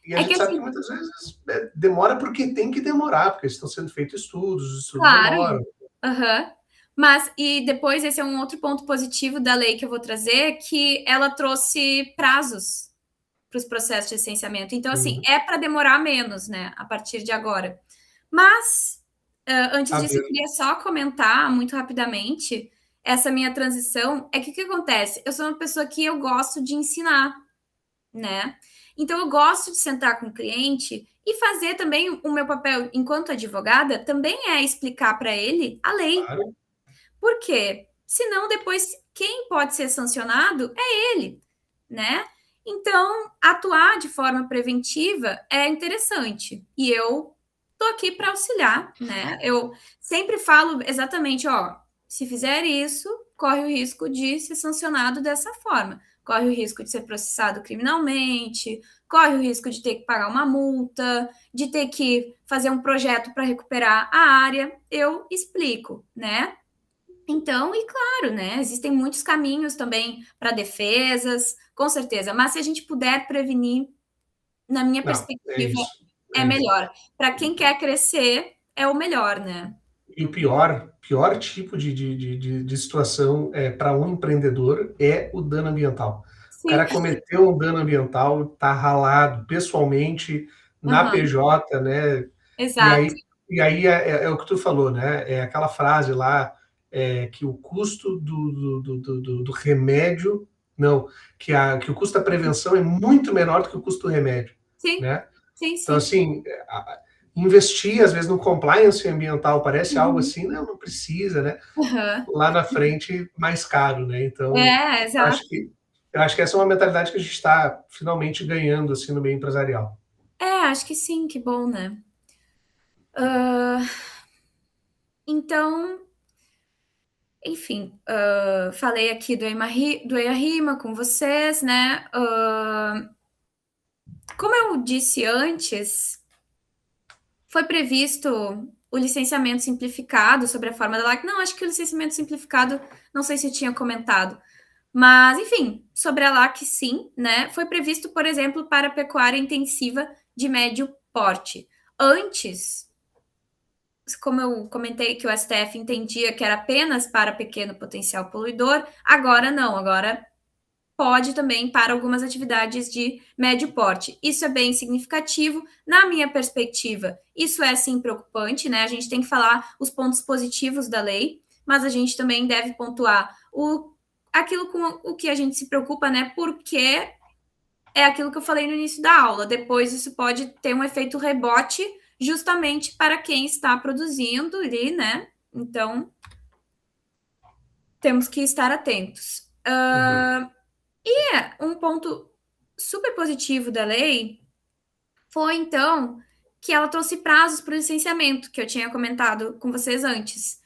E a É que gente sabe que assim, muitas vezes demora porque tem que demorar, porque estão sendo feitos estudos, os estudos claro. demoram. Mas, e depois, esse é um outro ponto positivo da lei que eu vou trazer, que ela trouxe prazos para os processos de licenciamento. Então, assim, é para demorar menos, né, a partir de agora. Mas, antes disso, eu queria só comentar muito rapidamente essa minha transição. É que o que acontece? Eu sou uma pessoa que eu gosto de ensinar, né? Então, eu gosto de sentar com o cliente e fazer também o meu papel enquanto advogada, também é explicar para ele a lei. Claro. Por quê? Senão, depois quem pode ser sancionado é ele, né? Então, atuar de forma preventiva é interessante. E eu tô aqui para auxiliar, né? Eu sempre falo exatamente, ó, se fizer isso, corre o risco de ser sancionado dessa forma. Corre o risco de ser processado criminalmente, corre o risco de ter que pagar uma multa, de ter que fazer um projeto para recuperar a área. Eu explico, né? Então, e claro, né? Existem muitos caminhos também para defesas, com certeza. Mas se a gente puder prevenir, na minha Não, é perspectiva, isso. é É isso. melhor. Para quem quer crescer, é o melhor, né? E o pior tipo de situação para um empreendedor é o dano ambiental. O Sim. cara cometeu um dano ambiental, tá ralado pessoalmente na Uhum. PJ, né? E Exato. aí, é o que tu falou, né? É aquela frase lá que o custo do remédio, não, que o custo da prevenção é muito menor do que o custo do remédio, Sim, né? sim, Então, sim. assim, investir, às vezes, no compliance ambiental parece algo Uhum. assim, não precisa, né? Uhum. Lá na frente, mais caro, né? Então, É, eu exato. acho que, eu acho que essa é uma mentalidade que a gente está finalmente ganhando, assim, no meio empresarial. É, acho que sim, que bom, né? Então, enfim, falei aqui do EIA-RIMA com vocês, né? Como eu disse antes, foi previsto o licenciamento simplificado sobre a forma da LAC. Não, acho que o licenciamento simplificado, não sei se eu tinha comentado. Mas, enfim, sobre a LAC, sim, né? Foi previsto, por exemplo, para pecuária intensiva de médio porte. Antes, como eu comentei que o STF entendia que era apenas para pequeno potencial poluidor, agora não, agora pode também para algumas atividades de médio porte. Isso é bem significativo. Na minha perspectiva, isso é sim preocupante, né? A gente tem que falar os pontos positivos da lei, mas a gente também deve pontuar aquilo com o que a gente se preocupa, né? Porque é aquilo que eu falei no início da aula. Depois isso pode ter um efeito rebote justamente para quem está produzindo ali, né? Então, temos que estar atentos. Uhum. Um ponto super positivo da lei foi, então, que ela trouxe prazos para o licenciamento, que eu tinha comentado com vocês antes.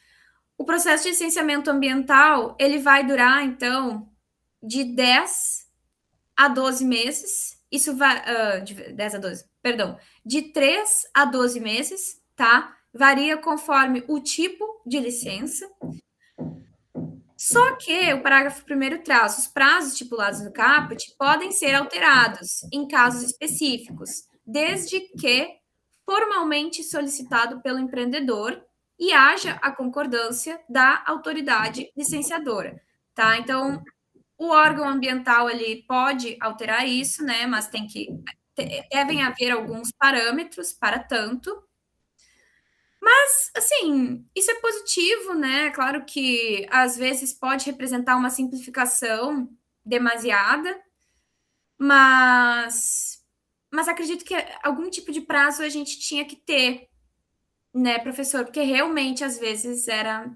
O processo de licenciamento ambiental, ele vai durar, então, de 10 a 12 meses. Isso vai... de 10 a 12, perdão. De 3 a 12 meses, tá? Varia conforme o tipo de licença. Só que o parágrafo 1º traz: os prazos estipulados no caput podem ser alterados em casos específicos, desde que formalmente solicitado pelo empreendedor e haja a concordância da autoridade licenciadora, tá? Então, o órgão ambiental ele pode alterar isso, né? Mas devem haver alguns parâmetros para tanto. Assim, isso é positivo, né? Claro que às vezes pode representar uma simplificação demasiada, mas, mas acredito que algum tipo de prazo a gente tinha que ter, né, professor? Porque realmente às vezes era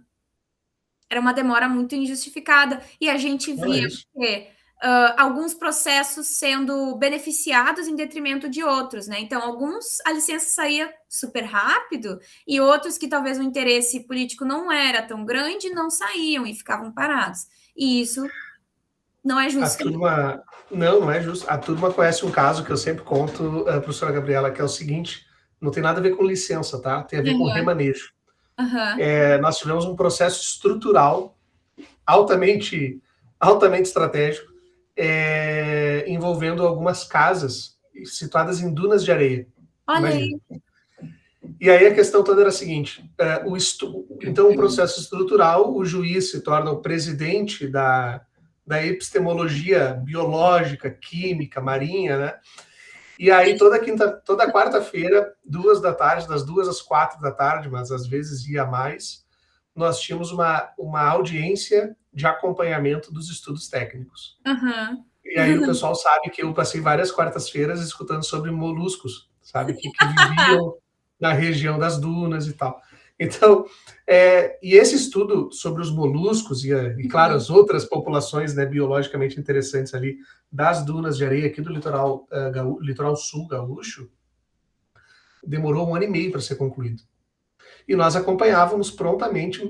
uma demora muito injustificada e a gente Não é via isso. alguns processos sendo beneficiados em detrimento de outros, né? Então, alguns a licença saía super rápido e outros que talvez o interesse político não era tão grande não saíam e ficavam parados. E isso não é A justo. turma, não é justo. A turma conhece um caso que eu sempre conto, professora Gabriela, que é o seguinte: não tem nada a ver com licença, tá? Tem a ver com Uhum, remanejo. uhum. Nós tivemos um processo estrutural altamente, altamente estratégico, envolvendo algumas casas situadas em dunas de areia. Olha Imagina. aí. E aí a questão toda era a seguinte: então, o processo estrutural, o juiz se torna o presidente da epistemologia biológica, química, marinha, né? E aí toda quarta-feira, 2 da tarde, das 2 às 4 da tarde, mas às vezes ia mais, nós tínhamos uma audiência de acompanhamento dos estudos técnicos. Uhum. E aí o pessoal sabe que eu passei várias quartas-feiras escutando sobre moluscos, sabe, que viviam na região das dunas e tal. Então, e esse estudo sobre os moluscos e claro, as outras populações, né, biologicamente interessantes ali das dunas de areia aqui do litoral sul gaúcho, demorou 1 ano e meio para ser concluído. E nós acompanhávamos prontamente,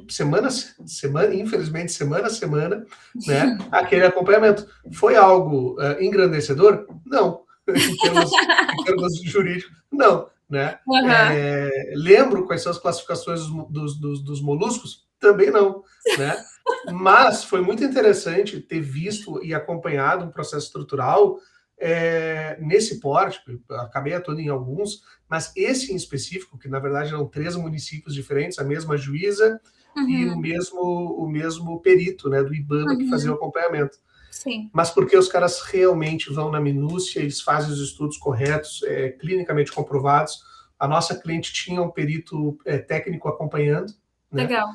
infelizmente, semana a semana, né, aquele acompanhamento. Foi algo engrandecedor? Não. em termos jurídicos, não. Né? Lembro quais são as classificações dos moluscos? Também não. Né? Mas foi muito interessante ter visto e acompanhado um processo estrutural nesse porte, acabei atuando em alguns, mas esse em específico, que na verdade eram 3 municípios diferentes, a mesma juíza e o mesmo perito, né, do IBAMA, que fazia o acompanhamento. Sim. Mas porque os caras realmente vão na minúcia, eles fazem os estudos corretos, clinicamente comprovados. A nossa cliente tinha um perito técnico acompanhando. Né? Legal.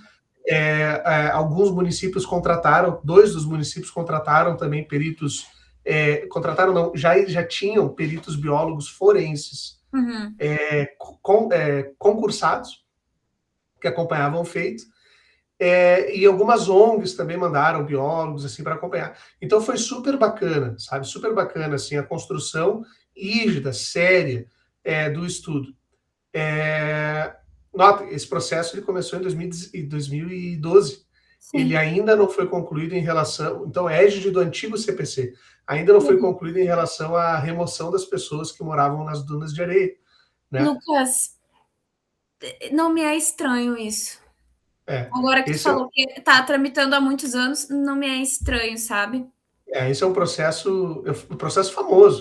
Alguns municípios contrataram, 2 dos municípios contrataram também peritos, contrataram não, já tinham peritos biólogos forenses concursados, que acompanhavam o feito, e algumas ONGs também mandaram biólogos assim para acompanhar. Então foi super bacana, sabe? Super bacana assim a construção rígida, séria do estudo. Nota, esse processo ele começou em 2012. Sim. Ele ainda não foi concluído em relação... Então, égide do antigo CPC. Ainda não foi concluído em relação à remoção das pessoas que moravam nas dunas de areia. Né? Lucas, não me é estranho isso. Agora que tu falou que está tramitando há muitos anos, não me é estranho, sabe? Esse é um processo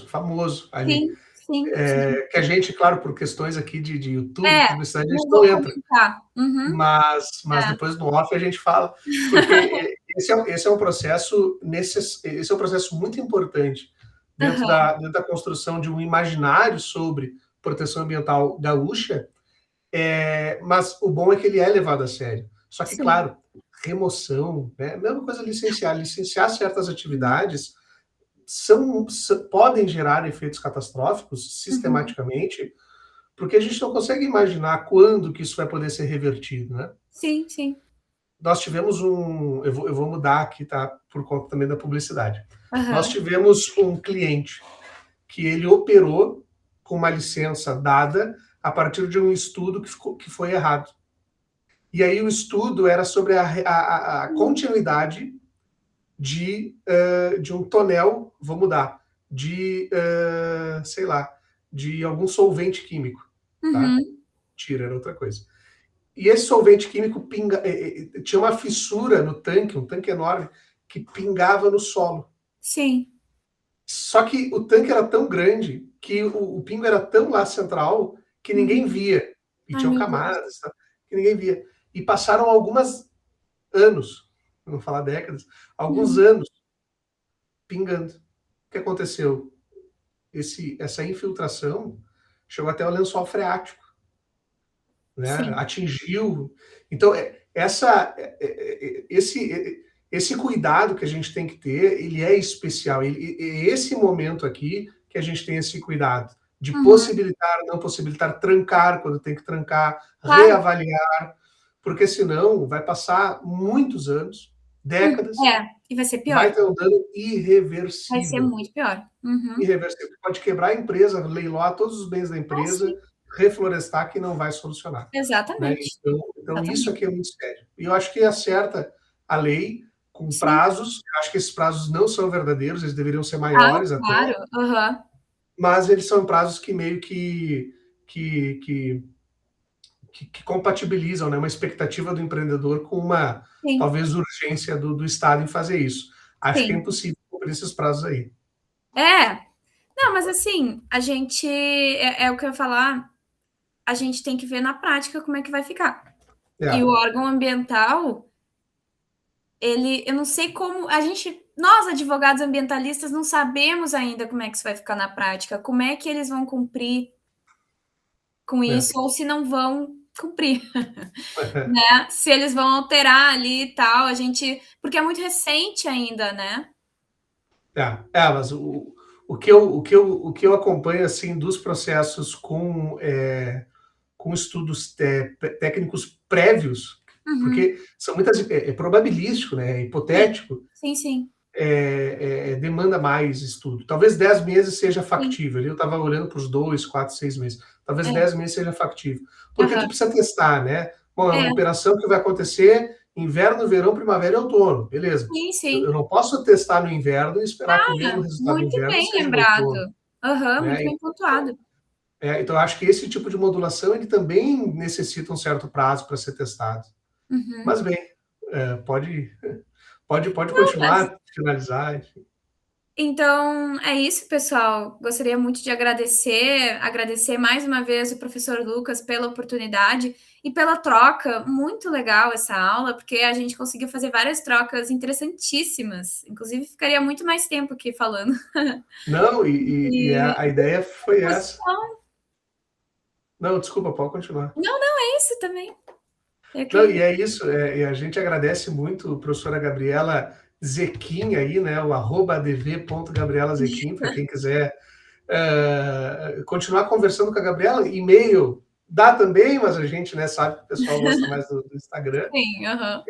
famoso ali. Sim. Sim. Que a gente, claro, por questões aqui de YouTube, publicidade, a gente não entra. Mas depois no off a gente fala. Porque esse é um processo muito importante dentro da construção de um imaginário sobre proteção ambiental gaúcha, mas o bom é que ele é levado a sério. Só que, claro, remoção, né? Mesma coisa licenciar certas atividades podem gerar efeitos catastróficos sistematicamente, porque a gente não consegue imaginar quando que isso vai poder ser revertido, né? Sim, sim. Nós tivemos eu vou mudar aqui, tá? Por conta também da publicidade. Nós tivemos um cliente que ele operou com uma licença dada a partir de um estudo que foi errado. E aí o estudo era sobre a continuidade de um tonel, vou mudar, sei lá, de algum solvente químico. Tá? Tira, era outra coisa. E esse solvente químico tinha uma fissura no tanque, um tanque enorme, que pingava no solo. Sim. Só que o tanque era tão grande que o pingo era tão lá central que ninguém via. E tinham camadas, tá? Que ninguém via. E passaram alguns anos, não falar décadas, alguns anos pingando. O que aconteceu? Essa infiltração chegou até o lençol freático, né? Atingiu. Então, esse cuidado que a gente tem que ter, ele é especial. Esse momento aqui que a gente tem esse cuidado de possibilitar, não possibilitar, trancar quando tem que trancar, reavaliar, porque senão vai passar muitos anos, décadas, e vai ser pior. Vai ter um dano irreversível. Vai ser muito pior. Irreversível. Pode quebrar a empresa, leiloar todos os bens da empresa, reflorestar, que não vai solucionar. Exatamente. Né? Então isso aqui é muito sério. E eu acho que acerta a lei com prazos. Eu acho que esses prazos não são verdadeiros, eles deveriam ser maiores até. Claro. Mas eles são prazos que meio que compatibilizam, né, uma expectativa do empreendedor com uma, talvez, urgência do Estado em fazer isso. Acho que é impossível cumprir esses prazos aí. Não, mas assim, a gente, é o que eu ia falar, a gente tem que ver na prática como é que vai ficar. E o órgão ambiental, eu não sei como, nós, advogados ambientalistas, não sabemos ainda como é que isso vai ficar na prática, como é que eles vão cumprir com isso, ou se não vão cumprir, né? Se eles vão alterar ali e tal, porque é muito recente ainda, né? Mas o que eu acompanho, assim, dos processos com com estudos técnicos prévios, Uhum. porque são muitas... É probabilístico, né? É hipotético. Sim, sim. Demanda mais estudo. Talvez 10 meses seja Sim. factível. Eu estava olhando para os 2, 4, 6 meses. Talvez É. 10 meses seja factível. Porque tu Aham. precisa testar, né? Bom, é uma É. operação que vai acontecer inverno, verão, primavera e outono. Beleza. Sim, sim. Eu não posso testar no inverno e esperar que o mesmo resultado no Muito inverno bem seja no outono. lembrado. Aham, muito Né? bem pontuado. Então, eu acho que esse tipo de modulação ele também necessita um certo prazo para ser testado. Uhum. Mas bem, pode Não, mas continuar, finalizar, enfim. então, é isso, pessoal. Gostaria muito de agradecer mais uma vez o professor Lucas pela oportunidade e pela troca. Muito legal essa aula, porque a gente conseguiu fazer várias trocas interessantíssimas. Inclusive, ficaria muito mais tempo aqui falando. Não, e E a ideia foi essa. disposição. Não, desculpa, pode continuar. Não, não, é isso também. Eu Não, que... e é isso, e a gente agradece muito a professora Gabriela Zequim aí, né, o @adv.gabrielazequim, para quem quiser continuar conversando com a Gabriela. E-mail dá também, mas a gente, né, sabe que o pessoal gosta mais do Instagram. Sim, aham.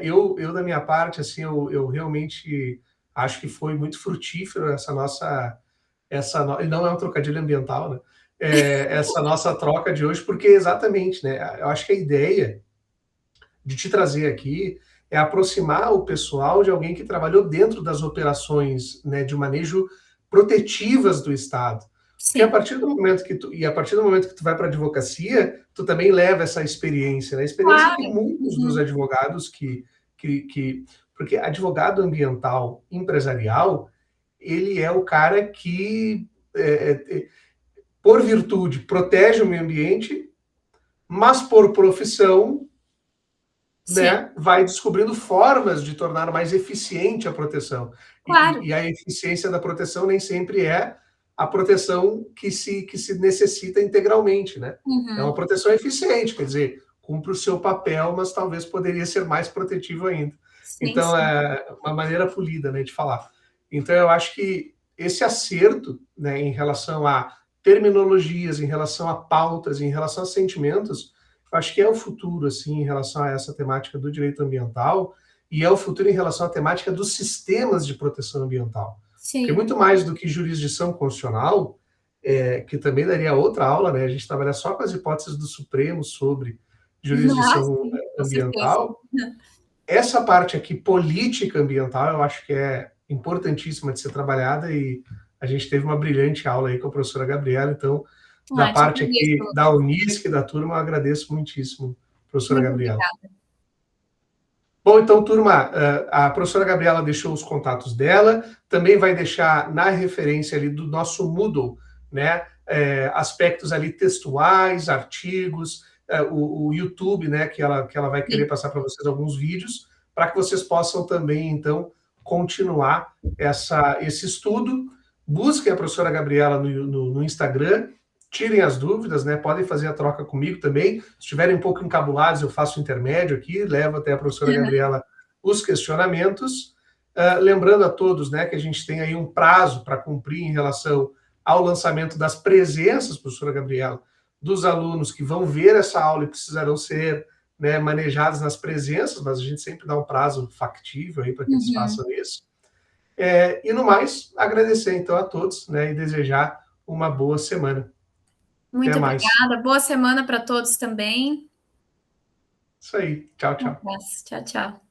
Eu, da minha parte, assim, eu realmente acho que foi muito frutífero e não é um trocadilho ambiental, né? Essa nossa troca de hoje, porque exatamente, né? Eu acho que a ideia de te trazer aqui é aproximar o pessoal de alguém que trabalhou dentro das operações, né, de manejo protetivas do Estado. Porque Sim, a partir do momento que tu vai para a advocacia, tu também leva essa experiência, né? A experiência que claro. muitos dos Uhum. advogados porque advogado ambiental empresarial, ele é o cara que, por virtude, protege o meio ambiente, mas por profissão, Sim, né, vai descobrindo formas de tornar mais eficiente a proteção. claro. E a eficiência da proteção nem sempre é a proteção que se necessita integralmente, né? É uma Uhum. proteção eficiente, quer dizer, cumpre o seu papel, mas talvez poderia ser mais protetivo ainda. Sim, Então, sim. é uma maneira polida, né, de falar. Então, eu acho que esse acerto, né, em relação a terminologias, em relação a pautas, em relação a sentimentos, acho que é o futuro, assim, em relação a essa temática do direito ambiental, e é o futuro em relação à temática dos sistemas de proteção ambiental. Porque Sim. muito mais do que jurisdição constitucional, que também daria outra aula, né? A gente trabalhar só com as hipóteses do Supremo sobre Ah, jurisdição sim, com certeza. ambiental, essa parte aqui, política ambiental, eu acho que é importantíssima de ser trabalhada, e a gente teve uma brilhante aula aí com a professora Gabriela. Então, da Ah, te parte agradeço, aqui da Lucas. Unisc, da turma, eu agradeço muitíssimo, professora Muito Gabriela. obrigada. Bom, então, turma, a professora Gabriela deixou os contatos dela, também vai deixar na referência ali do nosso Moodle, né, aspectos ali textuais, artigos, o YouTube, né, que ela vai querer Sim. passar para vocês alguns vídeos, para que vocês possam também, então, continuar esse estudo. Busquem a professora Gabriela no Instagram, tirem as dúvidas, né? Podem fazer a troca comigo também. Se estiverem um pouco encabulados, eu faço o intermédio aqui, levo até a professora Gabriela os questionamentos. Lembrando a todos, né, que a gente tem aí um prazo para cumprir em relação ao lançamento das presenças, professora Gabriela, dos alunos que vão ver essa aula e precisarão ser, né, manejados nas presenças, mas a gente sempre dá um prazo factível aí para que eles Uhum. façam isso. E no mais, agradecer então a todos, né, e desejar uma boa semana. Até Muito mais. obrigada. Boa semana para todos também. Isso aí. Tchau, Um tchau. abraço. Tchau, tchau.